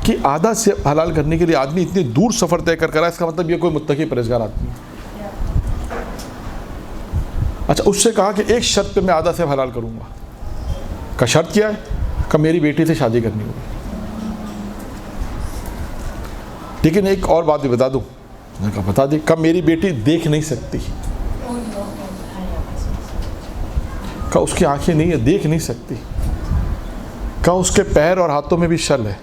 کہ آدھا سیب حلال کرنے کے لیے آدمی اتنی دور سفر طے کر رہا ہے، اس کا مطلب یہ کوئی متقی پرہیزگار آدمی ہے. اچھا اس سے کہا کہ ایک شرط پہ میں آدھا سیب حلال کروں گا. کا شرط کیا ہے؟ کہ میری بیٹی سے شادی کرنی ہوگی. لیکن ایک اور بات بھی بتا دوں. میں کہا بتا دی. کہ میری بیٹی دیکھ نہیں سکتی. کہ اس کی آنکھیں نہیں ہے، دیکھ نہیں سکتی. کہ اس کے پیر اور ہاتھوں میں بھی شل ہے،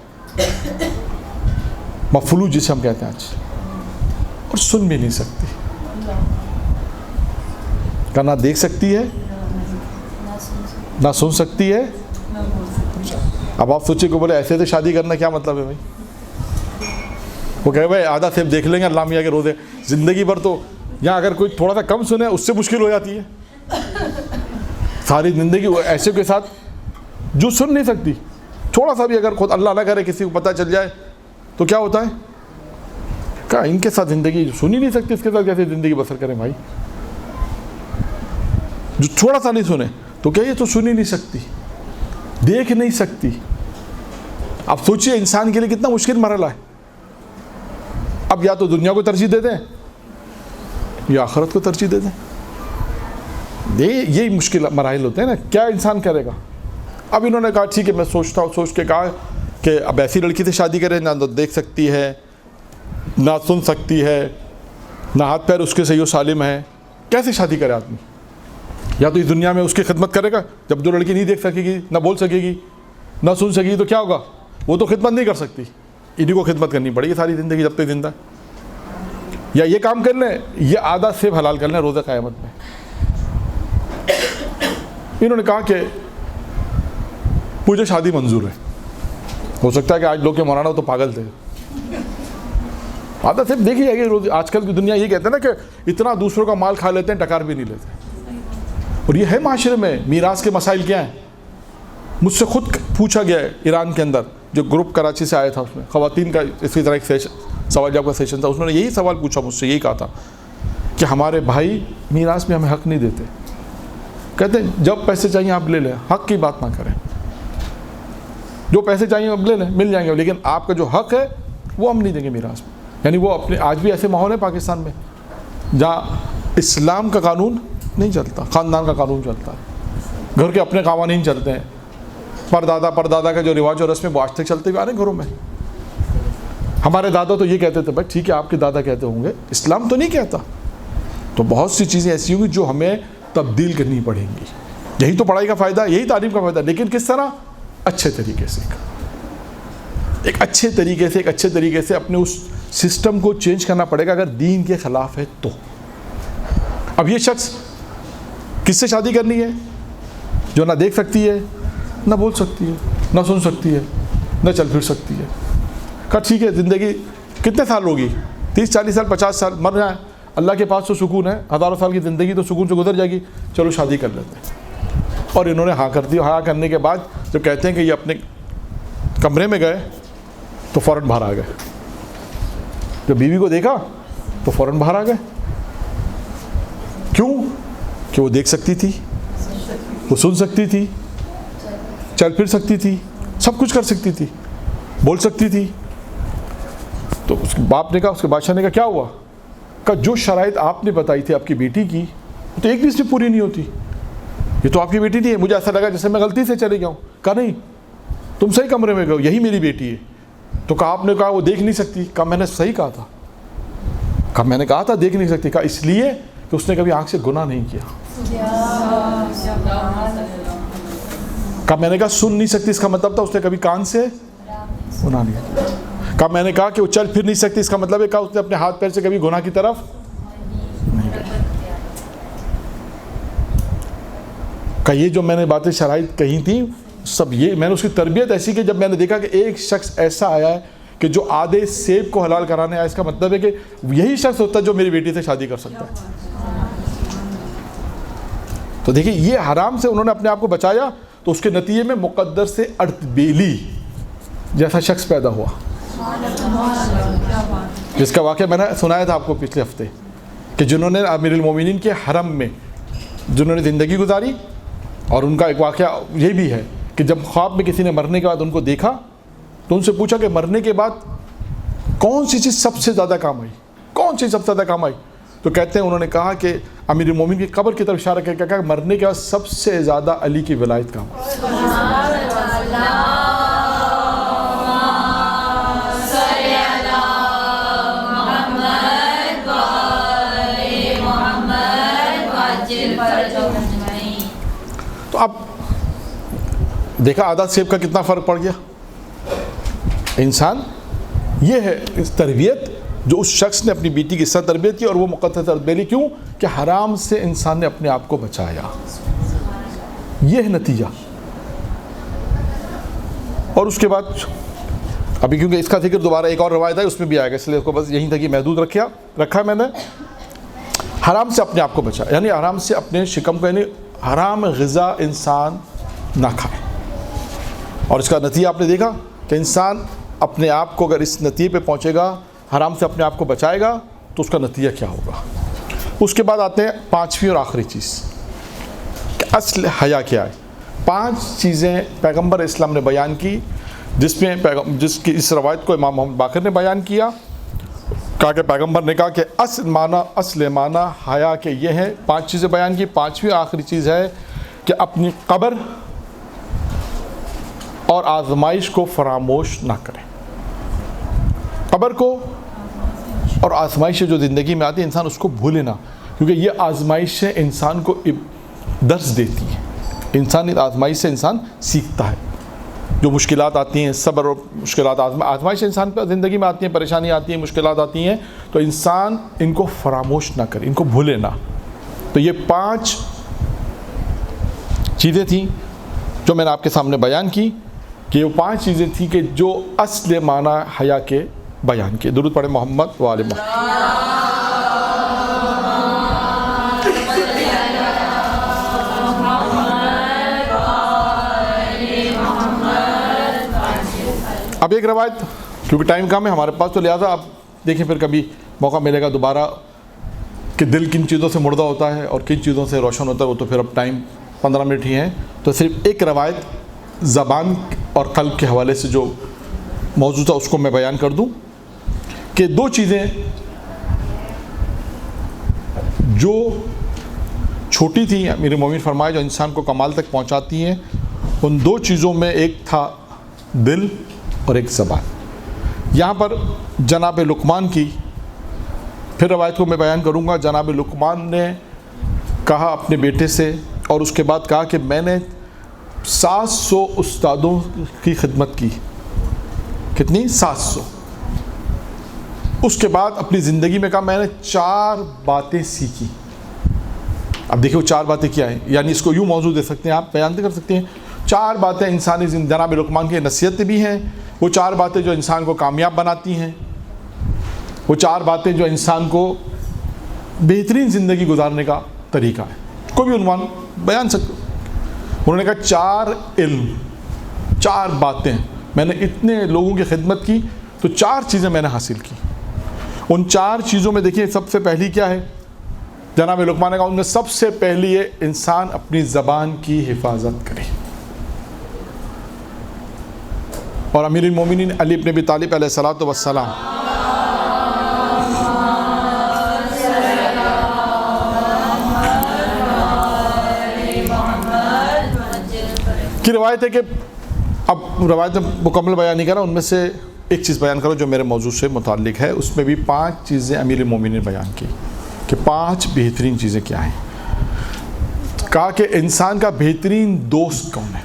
مفلوج جسے ہم کہتے ہیں آج، اور سن بھی نہیں سکتی. کہ نہ دیکھ سکتی ہے نہ سن سکتی ہے. اب آپ سوچیں کہ بولے ایسے تو شادی کرنا کیا مطلب ہے بھائی؟ وہ کہے بھائی آدھا سیب دیکھ لیں گے اللہ میاں کے روزے، زندگی بھر تو یہاں اگر کوئی تھوڑا سا کم سنے اس سے مشکل ہو جاتی ہے. ساری زندگی ایسے کے ساتھ جو سن نہیں سکتی، تھوڑا سا بھی اگر خود اللہ نہ کرے کسی کو پتہ چل جائے تو کیا ہوتا ہے؟ کہا ان کے ساتھ زندگی سن ہی نہیں سکتی، اس کے ساتھ کیسے زندگی بسر کریں بھائی؟ جو تھوڑا سا نہیں سنے تو کیا یہ تو سن ہی نہیں سکتی، دیکھ نہیں سکتی. اب سوچئے انسان کے لیے کتنا مشکل مرحلہ ہے. اب یا تو دنیا کو ترجیح دے دیں یا آخرت کو ترجیح دے دیں. یہی مشکل مراحل ہوتے ہیں نا. کیا انسان کرے گا؟ اب انہوں نے کہا ٹھیک ہے میں سوچتا ہوں. سوچ کے کہا کہ اب ایسی لڑکی سے شادی کرے، نہ تو دیکھ سکتی ہے نہ سن سکتی ہے، نہ ہاتھ پیر اس کے صحیح و سالم ہے، کیسے شادی کرے آدمی؟ یا تو اس دنیا میں اس کی خدمت کرے گا، جب جو لڑکی نہیں دیکھ سکے گی، نہ بول سکے گی، نہ سن سکے گی تو کیا ہوگا؟ وہ تو خدمت نہیں کر سکتی، انہیں کو خدمت کرنی پڑے گی ساری زندگی جب تک زندہ ہے. یا یہ کام کر لیں، یہ آدھا سیب حلال کر لیں روزہ قیامت میں. انہوں نے کہا کہ مجھے شادی منظور ہے. ہو سکتا ہے کہ آج لوگ کے مولانا تو پاگل تھے. آدھا سیب دیکھی جائے گی. آج کل کی دنیا یہ کہتے ہیں نا کہ اتنا دوسروں کا مال کھا لیتے ہیں ٹکار بھی نہیں لیتے. اور یہ ہے معاشرے میں میراث کے مسائل کیا ہیں. مجھ سے خود پوچھا گیا ہے ایران کے اندر، جو گروپ کراچی سے آیا تھا، اس میں خواتین کا اسی طرح ایک سوال جواب کا سیشن تھا. اس نے یہی سوال پوچھا مجھ سے، یہی کہا تھا کہ ہمارے بھائی میراث میں ہمیں حق نہیں دیتے. کہتے ہیں جب پیسے چاہیے آپ لے لیں، حق کی بات نہ کریں. جو پیسے چاہیے آپ لے لیں، مل جائیں گے، لیکن آپ کا جو حق ہے وہ ہم نہیں دیں گے میراث میں. یعنی وہ اپنے آج بھی ایسے ماحول ہے پاکستان میں جہاں اسلام کا قانون نہیں چلتا، خاندان کا قانون چلتا ہے، گھر کے اپنے قوانین چلتے ہیں. پردادا کا جو رواج اور رسم ہے وہ آج تک چلتے ہوئے آ رہے ہیں گھروں میں. ہمارے دادا تو یہ کہتے تھے، بھائی ٹھیک ہے آپ کے دادا کہتے ہوں گے، اسلام تو نہیں کہتا. تو بہت سی چیزیں ایسی ہوں گی جو ہمیں تبدیل کرنی پڑیں گی. یہی تو پڑھائی کا فائدہ، یہی تعلیم کا فائدہ. لیکن کس طرح؟ اچھے طریقے سے، ایک اچھے طریقے سے اپنے اس سسٹم کو چینج کرنا پڑے گا اگر دین کے خلاف ہے تو. اب یہ شخص کس سے شادی کرنی ہے؟ جو نہ دیکھ سکتی ہے، نہ بول سکتی ہے، نہ سن سکتی ہے، نہ چل پھر سکتی ہے. کہا ٹھیک ہے زندگی کتنے سال ہوگی؟ 30 40 سال 50 سال مر جائیں، اللہ کے پاس تو سکون ہے. ہزاروں سال کی زندگی تو سکون سے گزر جائے گی، چلو شادی کر لیتے ہیں. اور انہوں نے ہاں کر دی. ہاں کرنے کے بعد جب کہتے ہیں کہ یہ اپنے کمرے میں گئے تو فوراً باہر آ گئے. جب بیوی کو دیکھا تو فوراً باہر آ گئے. کیوں؟ کہ وہ دیکھ سکتی تھی, وہ سن سکتی تھی, چل پھر سکتی تھی, سب کچھ کر سکتی تھی, بول سکتی تھی. تو اس کے باپ نے کہا, اس کے بادشاہ نے کہا کیا ہوا؟ کہ جو شرائط آپ نے بتائی تھی آپ کی بیٹی کی تو ایک بھی اس میں پوری نہیں ہوتی. یہ تو آپ کی بیٹی نہیں ہے, مجھے ایسا لگا جیسے میں غلطی سے چلے گیا ہوں. کہا نہیں, تم صحیح کمرے میں گئے, یہی میری بیٹی ہے. تو کہا آپ نے کہا وہ دیکھ نہیں سکتی. کہا میں نے صحیح کہا تھا. کہا میں نے کہا تھا دیکھ نہیں سکتی. کہا اس لیے کہ اس نے کبھی آنکھ سے گناہ نہیں کیا. کہا میں نے کہا سن نہیں سکتی, اس کا مطلب تھا اس نے کبھی کان سے گناہ نہیں کیا. کہا میں نے کہا کہ وہ چل پھر نہیں سکتی, اس کا مطلب ہے کہ اس نے اپنے ہاتھ پیر سے کبھی گناہ کی طرف نہیں گئی. کہ یہ جو میں نے باتیں شرائط کہی تھیں سب, یہ میں نے اس کی تربیت ایسی کہ جب میں نے دیکھا کہ ایک شخص ایسا آیا ہے کہ جو آدھے سیب کو حلال کرانے آیا, اس کا مطلب ہے کہ یہی شخص ہوتا ہے جو میری بیٹی سے شادی کر سکتا ہے. تو دیکھیں یہ حرام سے انہوں نے اپنے آپ کو بچایا, تو اس کے نتیجے میں مقدر سے ارتبیلی جیسا شخص پیدا ہوا, جس کا واقعہ میں نے سنایا تھا آپ کو پچھلے ہفتے, کہ جنہوں نے امیر المومنین کے حرم میں جنہوں نے زندگی گزاری. اور ان کا ایک واقعہ یہ بھی ہے کہ جب خواب میں کسی نے مرنے کے بعد ان کو دیکھا تو ان سے پوچھا کہ مرنے کے بعد کون سی چیز سب سے زیادہ کام آئی, کون سی سب سے زیادہ کام آئی؟ تو کہتے ہیں انہوں نے کہا کہ امیر المومنین کی قبر کی طرف اشارہ کر کے کہا مرنے کے بعد سب سے زیادہ علی کی ولایت کام آئی. تو اب دیکھا آدھا سیب کا کتنا فرق پڑ گیا. انسان یہ ہے اس تربیت جو اس شخص نے اپنی بیٹی کی سر تربیت کی, اور وہ مقدس تربیت کیوں کہ حرام سے انسان نے اپنے آپ کو بچایا. یہ ہے نتیجہ. اور اس کے بعد ابھی کیونکہ اس کا ذکر دوبارہ ایک اور روایت ہے اس میں بھی آئے گا, اس لیے اس کو بس یہیں تک ہی محدود رکھا میں نے. حرام سے اپنے آپ کو بچا, یعنی حرام سے اپنے شکم کو, یعنی حرام غذا انسان نہ کھائے. اور اس کا نتیجہ آپ نے دیکھا کہ انسان اپنے آپ کو اگر اس نتیجے پہ پہنچے گا, حرام سے اپنے آپ کو بچائے گا, تو اس کا نتیجہ کیا ہوگا. اس کے بعد آتے ہیں پانچویں اور آخری چیز کہ اصل حیا کیا ہے. 5 چیزیں پیغمبر اسلام نے بیان کی, جس کی اس روایت کو امام محمد باقر نے بیان کیا. کہا کہ پیغمبر نے کہا کہ اصل معنی حیا کے یہ ہے. 5 چیزیں بیان کی. 5ویں آخری چیز ہے کہ اپنی قبر اور آزمائش کو فراموش نہ کریں. قبر کو اور آزمائش جو زندگی میں آتی ہے انسان اس کو بھولے نہ, کیونکہ یہ آزمائشیں انسان کو درس دیتی ہیں. انسان آزمائش سے انسان سیکھتا ہے. جو مشکلات آتی ہیں, صبر اور مشکلات آزمائش انسان پہ زندگی میں آتی ہیں, پریشانی آتی ہیں, مشکلات آتی ہیں, تو انسان ان کو فراموش نہ کرے, ان کو بھولے نہ. تو یہ 5 چیزیں تھیں جو میں نے آپ کے سامنے بیان کی, کہ وہ 5 چیزیں تھیں کہ جو اصل معنی حیا کے بیان کیے. درود پڑھیں محمد و آل محمد. اب ایک روایت, کیونکہ ٹائم کم ہے ہمارے پاس, تو لہٰذا آپ دیکھیں پھر کبھی موقع ملے گا دوبارہ کہ دل کن چیزوں سے مردہ ہوتا ہے اور کن چیزوں سے روشن ہوتا ہے. وہ تو پھر اب ٹائم 15 منٹ ہی ہیں, تو صرف ایک روایت زبان اور قلب کے حوالے سے جو موضوع تھا اس کو میں بیان کر دوں کہ 2 چیزیں جو چھوٹی تھیں امیر مومن فرمائے جو انسان کو کمال تک پہنچاتی ہیں, ان 2 چیزوں میں ایک تھا دل اور ایک زبان. یہاں پر جناب لقمان کی پھر روایت کو میں بیان کروں گا. جناب لقمان نے کہا اپنے بیٹے سے, اور اس کے بعد کہا کہ میں نے 700 استادوں کی خدمت کی. کتنی؟ 700. اس کے بعد اپنی زندگی میں کہا میں نے 4 باتیں سیکھی. اب دیکھیں وہ 4 باتیں کیا ہیں, یعنی اس کو یوں موضوع دے سکتے ہیں, آپ بیان کر سکتے ہیں. 4 باتیں انسانی جناب لقمان کی نصیحت بھی ہیں. وہ 4 باتیں جو انسان کو کامیاب بناتی ہیں. وہ 4 باتیں جو انسان کو بہترین زندگی گزارنے کا طریقہ ہے. کوئی بھی عنوان بیان انہوں نے کہا 4 علم، 4 باتیں، میں نے اتنے لوگوں کی خدمت کی تو 4 چیزیں میں نے حاصل کی. ان 4 چیزوں میں دیکھیے سب سے پہلی کیا ہے؟ جناب لقمان نے کہا ان میں سب سے پہلی ہے انسان اپنی زبان کی حفاظت کرے. اور امیر المومنین علی بن ابی طالب علیہ الصلوۃ والسلام کی روایت ہے کہ اب روایت مکمل بیان نہیں کرا، ان میں سے ایک چیز بیان کرو جو میرے موضوع سے متعلق ہے. اس میں بھی 5 چیزیں امیر المومنین نے بیان کی کہ 5 بہترین چیزیں کیا ہیں. کہا کہ انسان کا بہترین دوست کون ہے.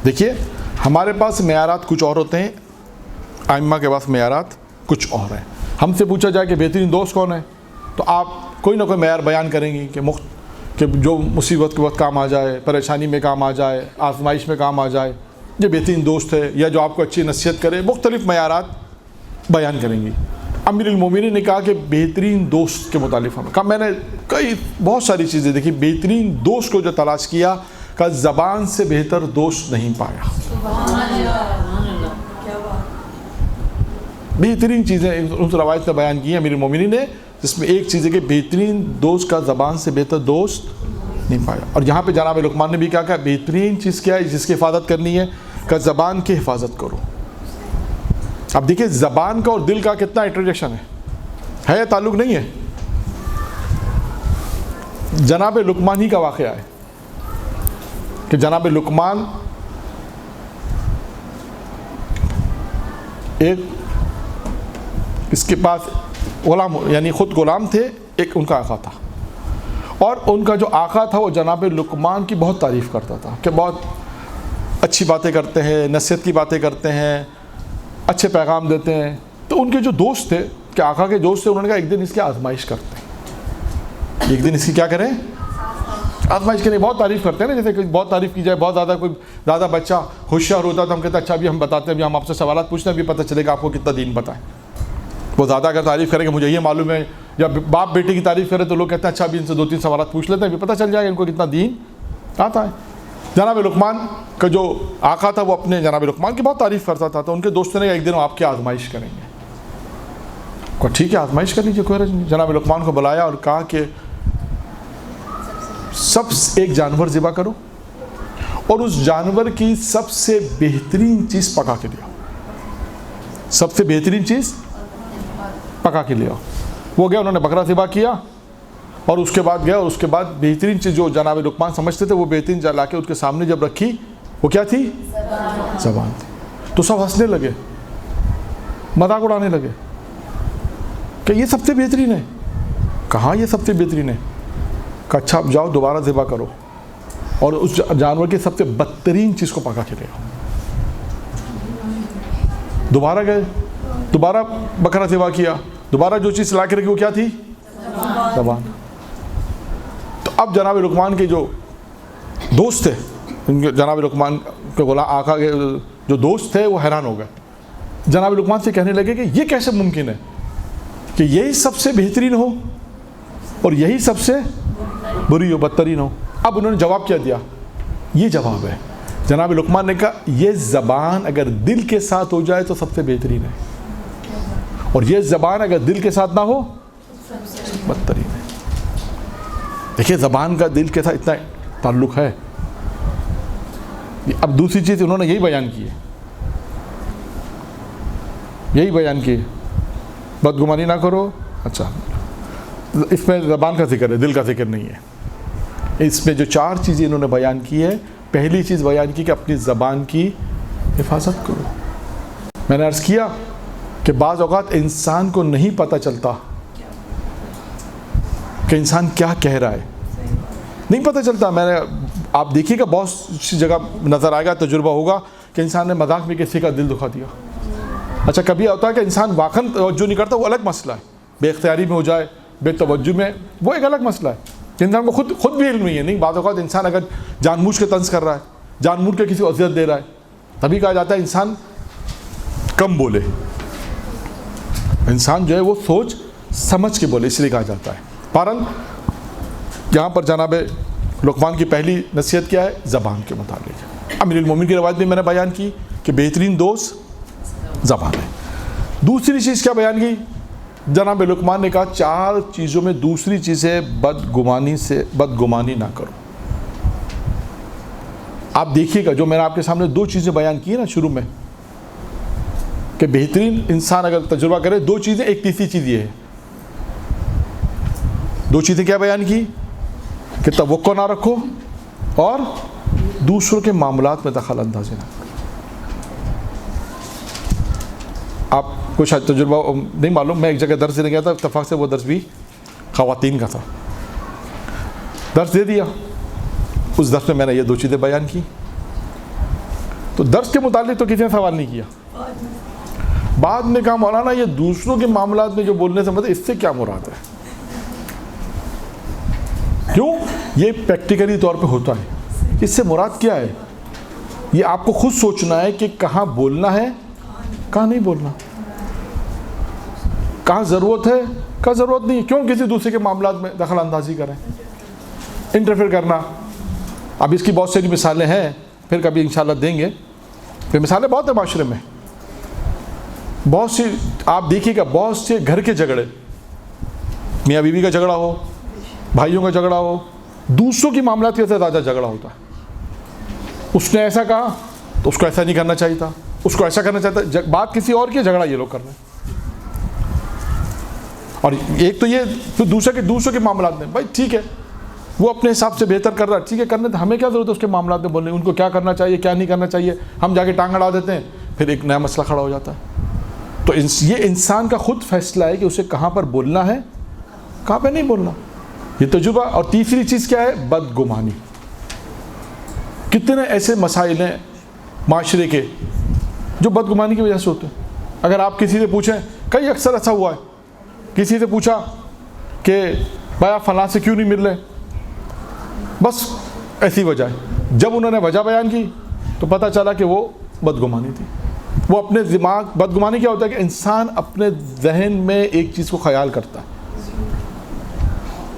دیکھیے ہمارے پاس معیارات کچھ اور ہوتے ہیں، ائمہ کے پاس معیارات کچھ اور ہیں. ہم سے پوچھا جائے کہ بہترین دوست کون ہے تو آپ کوئی نہ کوئی معیار بیان کریں گی کہ جو مصیبت کے وقت کام آ جائے، پریشانی میں کام آ جائے، آزمائش میں کام آ جائے، یہ بہترین دوست ہے، یا جو آپ کو اچھی نصیحت کرے. مختلف معیارات بیان کریں گی. امیر المومنین نے کہا کہ بہترین دوست کے متعلق ہمیں کہا، میں نے بہت ساری چیزیں دیکھی، بہترین دوست کو جو تلاش کیا کہ زبان سے بہتر دوست نہیں پایا. بہترین چیزیں اس روایت میں بیان کی ہیں امیر المومنین نے، جس میں ایک چیز ہے کہ بہترین دوست کا زبان سے بہتر دوست نہیں پایا. اور یہاں پہ جناب لقمان نے بھی کہا کہ بہترین چیز کیا ہے جس کی حفاظت کرنی ہے، کہ زبان کی حفاظت کرو. اب دیکھیں زبان کا اور دل کا کتنا انٹرجیکشن ہے، تعلق نہیں ہے. جناب لقمان ہی کا واقعہ ہے کہ جناب لقمان ایک اس کے پاس غلام، یعنی خود غلام تھے، ایک ان کا آقا تھا، اور ان کا جو آقا تھا وہ جناب لقمان کی بہت تعریف کرتا تھا کہ بہت اچھی باتیں کرتے ہیں، نصیحت کی باتیں کرتے ہیں، اچھے پیغام دیتے ہیں. تو ان کے جو دوست تھے، کہ آقا کے دوست تھے، انہوں نے کہا ایک دن اس کی آزمائش کرتے ہیں، ایک دن اس کی کیا کریں، آزمائش کریں. بہت تعریف کرتے ہیں نا، جیسے کہ بہت تعریف کی جائے، بہت زیادہ کوئی زیادہ بچہ ہوشیار ہوتا ہے تو ہم کہتے ہیں اچھا ابھی ہم بتاتے ہیں، ابھی ہم آپ سے سوالات پوچھتے ہیں، ابھی پتہ چلے گا آپ کو کتنا دین پتہ ہے. وہ زیادہ اگر تعریف کریں کہ مجھے یہ معلوم ہے، یا باپ بیٹے کی تعریف کرے تو لوگ کہتے ہیں اچھا ابھی ان سے 2-3 سوالات پوچھ لیتے ہیں، ابھی پتہ چل جائے گا ان کو کتنا دین آتا ہے. جناب لقمان کا جو آقا تھا وہ اپنے جناب لقمان کی بہت تعریف کرتا تھا. تو ان کے دوستوں نے ایک دن آپ کی آزمائش کریں گے. کہا ٹھیک ہے آزمائش کر لیجیے، کوئی حرج نہیں. جناب لقمان کو بلایا اور کہا کہ ایک جانور ذبح کرو اور اس جانور کی سب سے بہترین چیز پکا کے لیا، سب سے بہترین چیز پکا کے لیا. وہ گیا، انہوں نے بکرا ذبح کیا اور اس کے بعد گیا، اور اس کے بعد بہترین چیز جو جناب لقمان سمجھتے تھے وہ بہترین لا کے اس کے سامنے جب رکھی، وہ کیا تھی؟ زبان تھی. تو سب ہنسنے لگے، مذاق اڑانے لگے کہ یہ سب سے بہترین ہے. کہاں یہ سب سے بہترین ہے؟ کہ اچھا اب جاؤ دوبارہ ذبح کرو اور اس جانور کی سب سے بدترین چیز کو پکا کے لے آؤ. دوبارہ گئے، دوبارہ بکرا ذبح کیا، دوبارہ جو چیز لا کے رکھی وہ کیا تھی؟ زبان. تو اب جناب لقمان کے جو دوست تھے، جناب لقمان کے غلام آقا کے جو دوست تھے وہ حیران ہو گئے. جناب لقمان سے کہنے لگے کہ یہ کیسے ممکن ہے کہ یہی سب سے بہترین ہو اور یہی سب سے بری ہو، بدترین ہو. اب انہوں نے جواب کیا دیا؟ یہ جواب ہے. جناب لقمان نے کہا یہ زبان اگر دل کے ساتھ ہو جائے تو سب سے بہترین ہے، اور یہ زبان اگر دل کے ساتھ نہ ہو بدترین ہے. دیکھیے زبان کا دل کے ساتھ اتنا تعلق ہے. اب دوسری چیز انہوں نے یہی بیان کی ہے، یہی بیان کی، بدگمانی نہ کرو. اچھا اس میں زبان کا ذکر ہے، دل کا ذکر نہیں ہے. اس میں جو 4 چیزیں انہوں نے بیان کی ہے، پہلی چیز بیان کی کہ اپنی زبان کی حفاظت کرو. میں نے عرض کیا کہ بعض اوقات انسان کو نہیں پتہ چلتا کہ انسان کیا کہہ رہا ہے، نہیں پتہ چلتا. میں نے آپ دیکھیے گا بہت سی جگہ نظر آئے گا، تجربہ ہوگا کہ انسان نے مذاق میں کسی کا دل دکھا دیا. اچھا کبھی ہوتا ہے کہ انسان واقعاً توجہ نہیں کرتا، وہ الگ مسئلہ ہے. بے اختیاری میں ہو جائے، بے توجہ میں، وہ ایک الگ مسئلہ ہے. انسان کو خود بھی علم نہیں ہے. نہیں، بعض اوقات انسان اگر جان بوجھ کے طنز کر رہا ہے، جان بوجھ کے کسی کو اذیت دے رہا ہے، تبھی کہا جاتا ہے انسان کم بولے. انسان جو ہے وہ سوچ سمجھ کے بولے، اس لیے کہا جاتا ہے. پارن یہاں پر جناب لقمان کی پہلی نصیحت کیا ہے؟ زبان کے متعلق. امیر المومنین کی روایت میں نے بیان کی کہ بہترین دوست زبان ہے. دوسری چیز کیا بیان کی؟ جناب لقمان نے کہا 4 چیزوں میں دوسری چیز ہے بدگمانی نہ کرو. آپ دیکھیے گا جو میں نے آپ کے سامنے 2 چیزیں بیان کی نا شروع میں کہ بہترین انسان اگر تجربہ کرے 2 چیزیں، ایک تیسری چیز یہ ہے. 2 چیزیں کیا بیان کی؟ کہ توقع نہ رکھو اور دوسروں کے معاملات میں دخل اندازی نہ کرو. آپ کو شاید تجربہ نہیں معلوم، میں ایک جگہ درس دینے گیا تھا، اتفاق سے وہ درس بھی خواتین کا تھا. درس دے دیا، اس درس میں میں نے یہ 2 چیزیں بیان کی. تو درس کے متعلق تو کسی نے سوال نہیں کیا. بعد میں کہا مولانا یہ دوسروں کے معاملات میں جو بولنے سے مطلب اس سے کیا مراد ہے؟ کیوں؟ یہ پریکٹیکلی طور پہ ہوتا ہے. اس سے مراد کیا ہے؟ یہ آپ کو خود سوچنا ہے کہ کہاں بولنا ہے، کہاں نہیں بولنا، کہاں ضرورت ہے، کہاں ضرورت نہیں. کیوں کسی دوسرے کے معاملات میں دخل اندازی کریں، انٹرفیئر کرنا. اب اس کی بہت ساری مثالیں ہیں، پھر کبھی انشاءاللہ دیں گے. پھر مثالیں بہت ہیں معاشرے میں، بہت سی. آپ دیکھیے گا بہت سے گھر کے جھگڑے، میاں بیوی کا جھگڑا ہو، بھائیوں کا جھگڑا ہو، دوسروں کی معاملات کے سے زیادہ جھگڑا ہوتا ہے. اس نے ایسا کہا تو اس کو ایسا نہیں کرنا چاہیے تھا، اس کو ایسا کرنا چاہتا. بات کسی اور کی، جھگڑا یہ لوگ کر رہے ہیں. اور ایک تو یہ پھر دوسروں کے معاملات میں، بھائی ٹھیک ہے وہ اپنے حساب سے بہتر کر رہا ہے، ٹھیک ہے کرنے دیں، ہمیں کیا ضرورت ہے اس کے معاملات میں بولنے، ان کو کیا کرنا چاہیے کیا نہیں کرنا چاہیے. ہم جا کے ٹانگ اڑا دیتے ہیں، پھر ایک نیا مسئلہ کھڑا ہو جاتا ہے. تو یہ انسان کا خود فیصلہ ہے کہ اسے کہاں پر بولنا ہے، کہاں پہ نہیں بولنا. یہ تجربہ. اور تیسری چیز کیا ہے؟ بدگمانی. کتنے ایسے مسائل ہیں معاشرے کے جو بدگمانی کی وجہ سے ہوتے ہیں. اگر آپ کسی سے پوچھیں، کئی اکثر ایسا ہوا ہے، کسی سے پوچھا کہ بھائی آپ فلاں سے کیوں نہیں مل رہے، بس ایسی وجہ ہے. جب انہوں نے وجہ بیان کی تو پتہ چلا کہ وہ بدگمانی تھی. وہ اپنے دماغ، بدگمانی کیا ہوتا ہے کہ انسان اپنے ذہن میں ایک چیز کو خیال کرتا ہے،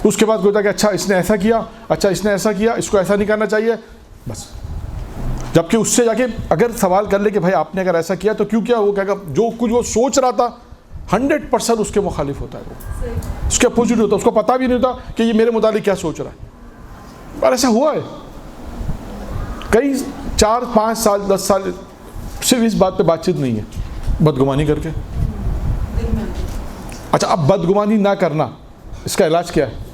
اس کے بعد ہوتا ہے کہ اچھا اس نے ایسا کیا، اچھا اس نے ایسا کیا، اس کو ایسا نہیں کرنا چاہیے بس. جبکہ اس سے جا کے اگر سوال کر لے کہ بھائی آپ نے اگر ایسا کیا تو کیوں کیا، وہ کہے گا جو کچھ وہ سوچ رہا تھا 100% اس کے مخالف ہوتا ہے، وہ اس کے اپوزٹ ہوتا ہے. اس کو پتہ بھی نہیں ہوتا کہ یہ میرے متعلق کیا سوچ رہا ہے. اور ایسا ہوا ہے کئی 4 5 سال 10 سال صرف اس بات پہ بات چیت نہیں ہے، بدگمانی کر کے. اچھا اب بدگمانی نہ کرنا، اس کا علاج کیا ہے؟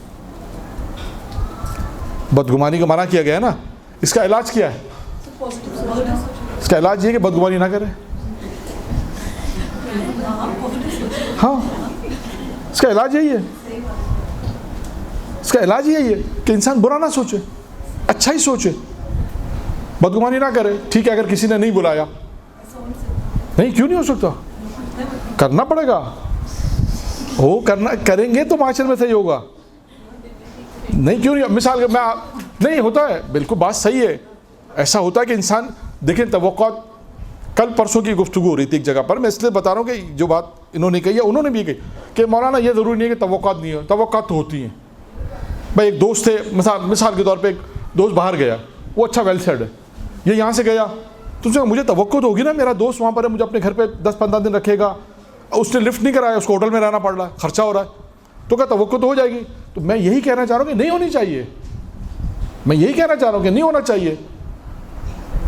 بدگمانی کا منع کیا گیا ہے نا، اس کا علاج کیا ہے؟ اس کا علاج یہ کہ بدگمانی نہ کرے. ہاں اس کا علاج یہی ہے، اس کا علاج یہی ہے کہ انسان برا نہ سوچے، اچھا ہی سوچے، بدگمانی نہ کرے. ٹھیک ہے اگر کسی نے نہیں بلایا، نہیں کیوں نہیں ہو سکتا، کرنا پڑے گا. وہ کریں گے تو معاشرے میں صحیح ہوگا. نہیں کیوں نہیں، مثال میں نہیں ہوتا ہے، بالکل بات صحیح ہے. ایسا ہوتا ہے کہ انسان دیکھیں توقعات. کل پرسوں کی گفتگو ہو رہی تھی ایک جگہ پر، میں اس لیے بتا رہا ہوں کہ جو بات انہوں نے کہی ہے انہوں نے بھی کہی کہ مولانا یہ ضروری نہیں ہے کہ توقعات نہیں ہو، توقعات تو ہوتی ہیں. بھائی ایک دوست تھے، مثال کے طور پہ ایک دوست باہر گیا، وہ اچھا ویل سیٹ ہے، یہ یہاں سے گیا تو اس نے مجھے توقع تو ہوگی نا، میرا دوست وہاں پر ہے، مجھے اپنے گھر پہ 10-15 دن رکھے گا. اس نے لفٹ نہیں کرایا، اس کو ہوٹل میں رہنا پڑ رہا ہے، خرچہ ہو رہا ہے، تو کیا توقع تو ہو جائے گی. تو میں یہی کہنا چاہ رہا ہوں کہ نہیں ہونی چاہیے. میں یہی کہنا چاہ رہا ہوں کہ نہیں ہونا چاہیے.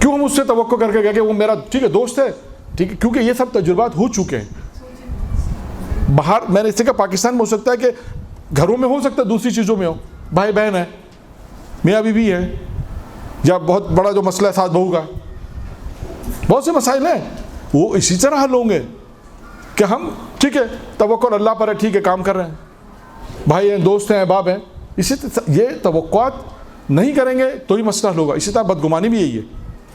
کیوں ہم اس سے توقع کر کے گئے کہ وہ میرا ٹھیک ہے دوست ہے، ٹھیک ہے، کیونکہ یہ سب تجربات ہو چکے ہیں. باہر میں نے اس سے کہا پاکستان میں ہو سکتا ہے کہ گھروں میں ہو سکتا ہے، دوسری چیزوں میں ہو، بھائی بہن ہے، میاں بیوی ہے، یا بہت بڑا جو مسئلہ ہے ساس بہو کا، بہت سے مسائل ہیں، وہ اسی طرح حل ہوں گے کہ ہم ٹھیک ہے توقع اللہ پر ہے، ٹھیک ہے کام کر رہے ہیں، بھائی ہیں، دوست ہیں، احباب ہیں. اسی یہ توقعات نہیں کریں گے تو ہی مسئلہ حل ہوگا. اسی طرح بدگمانی بھی یہی ہے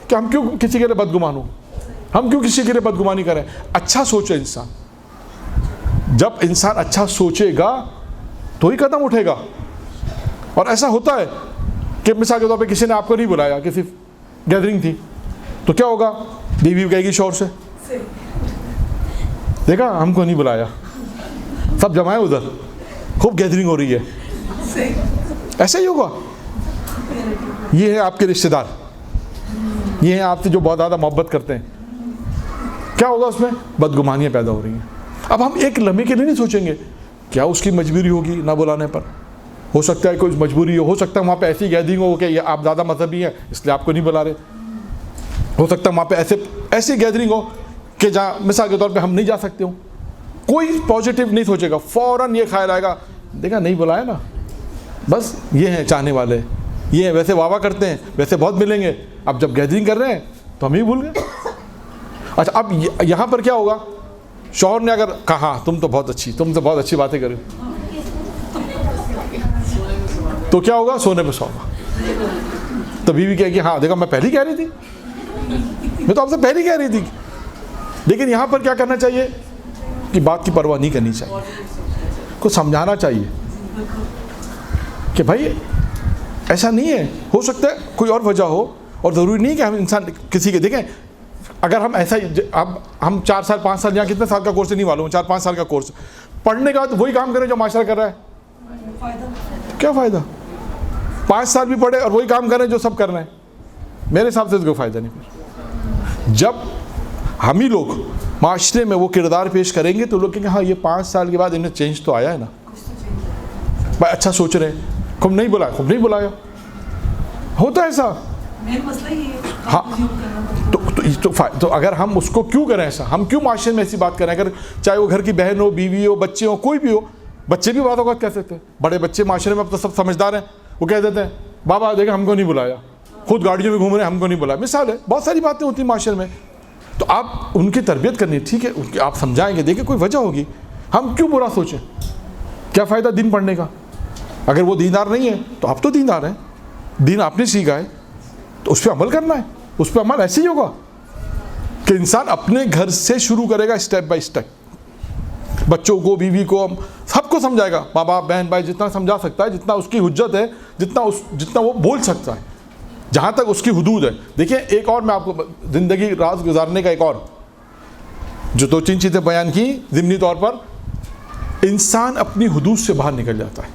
کہ ہم کیوں کسی کے لیے بدگمان ہوں، ہم کیوں کسی کے لیے بدگمانی کریں. اچھا سوچے انسان. جب انسان اچھا سوچے گا تو ہی قدم اٹھے گا. اور ایسا ہوتا ہے کہ مثال کے طور پہ کسی نے آپ کو نہیں بلایا، کسی گیدرنگ تھی، تو کیا ہوگا؟ بیوی کہے گی شوہر سے، دیکھا ہم کو نہیں بلایا، سب جمع ہے ادھر، خوب گیدرنگ ہو رہی ہے. ایسا ہی ہوگا. یہ ہے آپ کے رشتے دار, یہ ہیں آپ سے جو بہت زیادہ محبت کرتے ہیں. کیا ہوگا اس میں؟ بدگمانیاں پیدا ہو رہی ہیں. اب ہم ایک لمحے کے لیے نہیں سوچیں گے کیا اس کی مجبوری ہوگی نہ بلانے پر. ہو سکتا ہے کوئی مجبوری ہو سکتا ہے وہاں پہ ایسی گیدرنگ ہو کہ آپ زیادہ مذہبی ہیں اس لیے آپ کو نہیں بلا رہے. ہو سکتا ہے وہاں پہ ایسی گیدرنگ ہو کہ جہاں مثال کے طور پہ ہم نہیں جا سکتے ہوں. کوئی پازیٹیو نہیں سوچے گا, فوراً یہ خیال آئے گا دیکھا نہیں بلایا نا, بس یہ ہیں چاہنے والے, یہ ہیں ویسے واہ کرتے ہیں, ویسے بہت ملیں گے, اب جب گیدرنگ کر رہے ہیں تو ہم ہی بھول گئے. اچھا اب یہاں پر کیا ہوگا؟ شوہر نے اگر کہا تم تو بہت اچھی باتیں کر رہے ہو, تو کیا ہوگا؟ سونے پہ سونا. تو بیوی کہے گی ہاں دیکھا میں پہلے کہہ رہی تھی, میں تو آپ سے پہلے کہہ رہی تھی. لیکن یہاں پر کیا کرنا چاہیے کہ بات کی پرواہ نہیں کرنی چاہیے, کو سمجھانا چاہیے کہ بھائی ایسا نہیں ہے, ہو سکتا ہے کوئی اور وجہ ہو, اور ضروری نہیں کہ ہم انسان کسی کے دیکھیں. اگر ہم ایسا اب ہم 4 سال 5 سال یا کتنے سال کا کورس نہیں معلوم, 4-5 سال کا کورس پڑھنے کے بعد وہی کام کریں جو معاشرہ کر رہا ہے, کیا فائدہ؟ 5 سال بھی پڑھے اور وہی کام کریں جو سب کر رہے ہیں, میرے حساب سے کوئی فائدہ نہیں. جب ہم ہی لوگ معاشرے میں وہ کردار پیش کریں گے تو لوگ کہیں گے ہاں یہ 5 سال کے بعد انہیں چینج تو آیا ہے نا, بھائی اچھا سوچ رہے ہیں, خوب نہیں بلایا. ہوتا ہے ایسا. ہاں تو اگر ہم اس کو کیوں کریں ایسا, ہم کیوں معاشرے میں ایسی بات کریں؟ اگر چاہے وہ گھر کی بہن ہو, بیوی ہو, بچے ہو, کوئی بھی ہو. بچے بھی بات اوقات کہہ سکتے ہیں, بڑے بچے معاشرے میں اب تو سب سمجھدار ہیں, وہ کہہ دیتے ہیں بابا دیکھیں ہم کو نہیں بلایا, خود گاڑیوں میں گھوم رہے ہیں ہم کو نہیں بلایا. مثال ہے, بہت ساری باتیں ہوتی ہیں معاشرے میں. تو آپ ان کی تربیت کرنی ہے, ٹھیک ہے, آپ سمجھائیں گے, دیکھیں کوئی وجہ ہوگی, ہم کیوں برا سوچیں؟ کیا فائدہ دین پڑھنے کا؟ اگر وہ دیندار نہیں ہے تو آپ تو دیندار ہیں, دین آپ نے سیکھا ہے تو اس پہ عمل کرنا ہے. اس پہ عمل ایسے ہی ہوگا کہ انسان اپنے گھر سے شروع کرے گا, اسٹیپ بائی اسٹیپ. بچوں کو, بیوی کو, سب کو سمجھائے گا, ماں باپ بہن بھائی جتنا سمجھا سکتا ہے, جتنا اس کی حجت ہے, جتنا وہ بول سکتا ہے, جہاں تک اس کی حدود ہے. دیکھیں ایک اور میں آپ کو زندگی راز گزارنے کا ایک اور جو 2-3 چیزیں بیان کی ضمنی طور پر, انسان اپنی حدود سے باہر نکل جاتا ہے.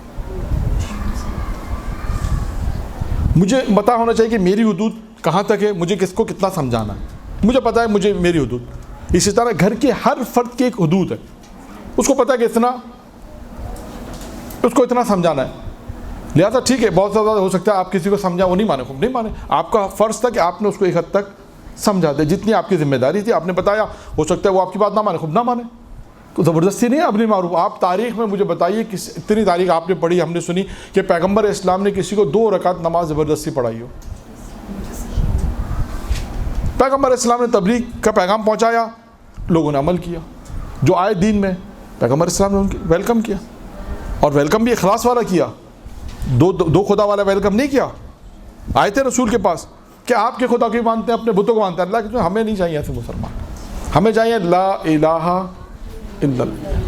مجھے پتہ ہونا چاہیے کہ میری حدود کہاں تک ہے, مجھے کس کو کتنا سمجھانا ہے, مجھے پتہ ہے مجھے میری حدود. اسی طرح گھر کے ہر فرد کی ایک حدود ہے, اس کو پتہ ہے کہ اس کو اتنا سمجھانا ہے. لہٰذا ٹھیک ہے, بہت زیادہ ہو سکتا ہے آپ کسی کو سمجھا وہ نہیں مانے, آپ کا فرض تھا کہ آپ نے اس کو ایک حد تک سمجھا دے, جتنی آپ کی ذمہ داری تھی آپ نے بتایا. ہو سکتا ہے وہ آپ کی بات نہ مانے, خوب نہ مانے, تو زبردستی نہیں ہے اپنی معروف. آپ تاریخ میں مجھے بتائیے اتنی تاریخ آپ نے پڑھی, ہم نے سنی کہ پیغمبر اسلام نے کسی کو 2 رکعت نماز زبردستی پڑھائی ہو. پیغمبر اسلام نے تبلیغ کا پیغام پہنچایا, لوگوں نے عمل کیا, جو آئے دین میں پیغمبر اسلام نے ان کی ویلکم کیا, اور ویلکم بھی اخلاص والا کیا, دو خدا والا ویلکم نہیں کیا. آئے تھے رسول کے پاس کہ آپ کے خدا کو مانتے ہیں, اپنے بتوں کو مانتے ہیں, اللہ کے, ہمیں نہیں چاہیے ایسے مسلمان, ہمیں چاہیے لا الہ الا اللہ.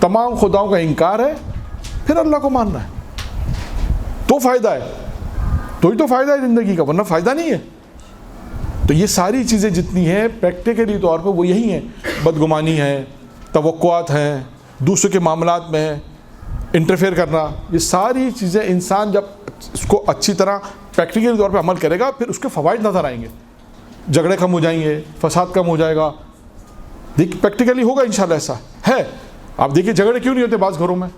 تمام خداؤں کا انکار ہے, پھر اللہ کو ماننا ہے, تو فائدہ ہے, تو ہی تو فائدہ ہے زندگی کا, ورنہ فائدہ نہیں ہے. تو یہ ساری چیزیں جتنی ہیں پریکٹیکلی طور پہ وہ یہی ہیں. بدگمانی ہے, توقعات ہیں, دوسروں کے معاملات میں انٹرفیئر کرنا, یہ ساری چیزیں انسان جب اس کو اچھی طرح پریکٹیکلی طور پہ عمل کرے گا پھر اس کے فوائد نظر آئیں گے. جھگڑے کم ہو جائیں گے, فساد کم ہو جائے گا. دیکھیے پریکٹیکلی ہوگا انشاءاللہ, ایسا ہے. آپ دیکھیے جھگڑے کیوں نہیں ہوتے بعض گھروں میں,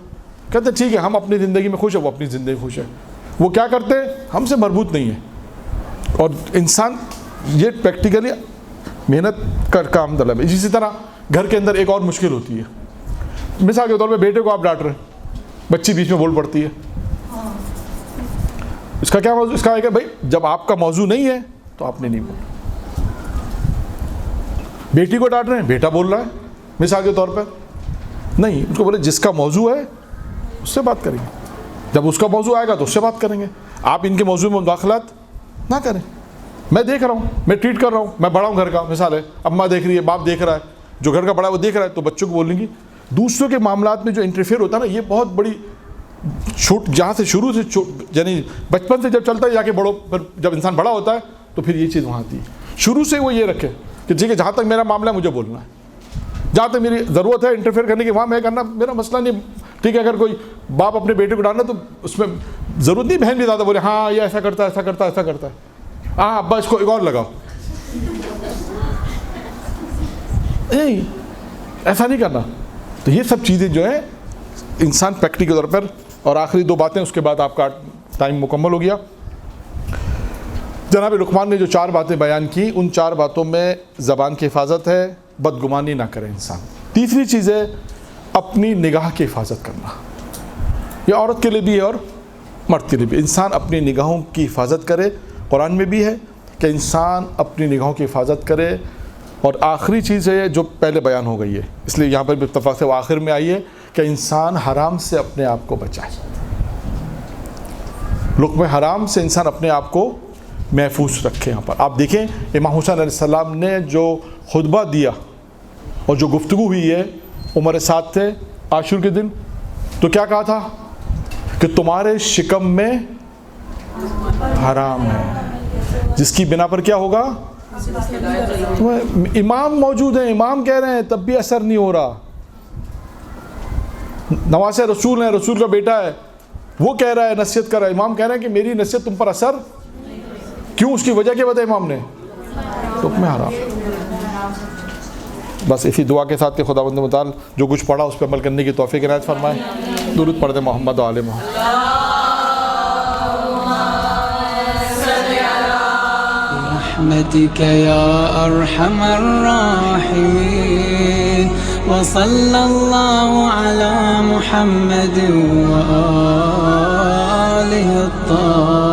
کہتے ہیں ٹھیک ہے ہم اپنی زندگی میں خوش ہیں, وہ اپنی زندگی خوش ہے, وہ کیا کرتے ہیں ہم سے مربوط نہیں ہے. اور انسان یہ پریکٹیکلی محنت کا کام طلب ہے. اسی طرح گھر کے اندر ایک اور مشکل ہوتی ہے, مثال کے طور پہ بیٹے کو آپ ڈانٹ رہے ہیں, بچی بیچ میں بول پڑتی ہے. اس کا کیا موضوع؟ اس کا ہے کہ بھائی جب آپ کا موضوع نہیں ہے تو آپ نے نہیں بولا. بیٹی کو ڈانٹ رہے ہیں, بیٹا بول رہا ہے مثال کے طور پر, نہیں, اس کو بولے جس کا موضوع ہے اس سے بات کریں گے, جب اس کا موضوع آئے گا تو اس سے بات کریں گے. آپ ان کے موضوع میں مداخلت نہ کریں. میں دیکھ رہا ہوں, میں ٹریٹ کر رہا ہوں, میں بڑا ہوں گھر کا, مثال ہے اماں دیکھ رہی ہے, باپ دیکھ رہا ہے, جو گھر کا بڑا ہے وہ دیکھ رہا ہے, تو بچوں کو بولیں گی. دوسروں کے معاملات میں جو انٹرفیئر ہوتا ہے نا, یہ بہت بڑی جہاں سے شروع سے یعنی بچپن سے جب چلتا ہے جا کے بڑوں پر جب انسان بڑا ہوتا ہے تو پھر یہ چیز وہاں آتی ہے. شروع سے وہ یہ رکھے کہ ٹھیک ہے جہاں تک میرا معاملہ ہے مجھے بولنا ہے, جہاں تک میری ضرورت ہے انٹرفیئر کرنے کی وہاں میں کرنا, میرا مسئلہ نہیں, ٹھیک ہے, اگر کوئی باپ اپنے بیٹے کو ڈالنا تو اس میں ضرورت نہیں بہن بھی زیادہ بولے ہاں یہ ایسا کرتا ہے ایسا کرتا ہے ایسا کرتا ہے, ہاں ابا اس کو ایک اور لگاؤ, نہیں ایسا نہیں کرنا. تو یہ سب چیزیں جو ہیں انسان پریکٹیکل طور پر. اور آخری 2 باتیں, اس کے بعد آپ کا ٹائم مکمل ہو گیا. جناب لقمان نے جو 4 باتیں بیان کی, ان 4 باتوں میں زبان کی حفاظت ہے, بدگمانی نہ کرے انسان. تیسری چیز ہے اپنی نگاہ کی حفاظت کرنا. یہ عورت کے لیے بھی ہے اور مرد کے لیے بھی. انسان اپنی نگاہوں کی حفاظت کرے. قرآن میں بھی ہے کہ انسان اپنی نگاہوں کی حفاظت کرے. اور آخری چیز ہے جو پہلے بیان ہو گئی ہے, اس لیے یہاں پر بھی اتفاق سے وہ آخر میں آئی ہے کہ انسان حرام سے اپنے آپ کو بچائے. لقمہ حرام سے انسان اپنے آپ کو محفوظ رکھے. یہاں پر آپ دیکھیں امام حسین علیہ السلام نے جو خطبہ دیا اور جو گفتگو ہوئی ہے, عمر ساتھ تھے عاشور کے دن, تو کیا کہا تھا کہ تمہارے شکم میں حرام ہے, جس کی بنا پر کیا ہوگا. امام موجود ہیں, امام کہہ رہے ہیں تب بھی اثر نہیں ہو رہا. نواسہ رسول ہیں, رسول کا بیٹا ہے, وہ کہہ رہا ہے نصیحت کر رہا ہے, امام کہہ رہے ہیں کہ میری نصیحت تم پر اثر کیوں, اس کی وجہ کیا بتایا امام نے, حکم حرام. بس اسی دعا کے ساتھ کہ خداوند متعال جو کچھ پڑھا اس پہ عمل کرنے کی توفیق عنایت فرمائے. درود پڑھ دیں محمد و آل محمد. برحمتك يا أرحم الراحمين وصلى الله على محمد وآله الطاهرين.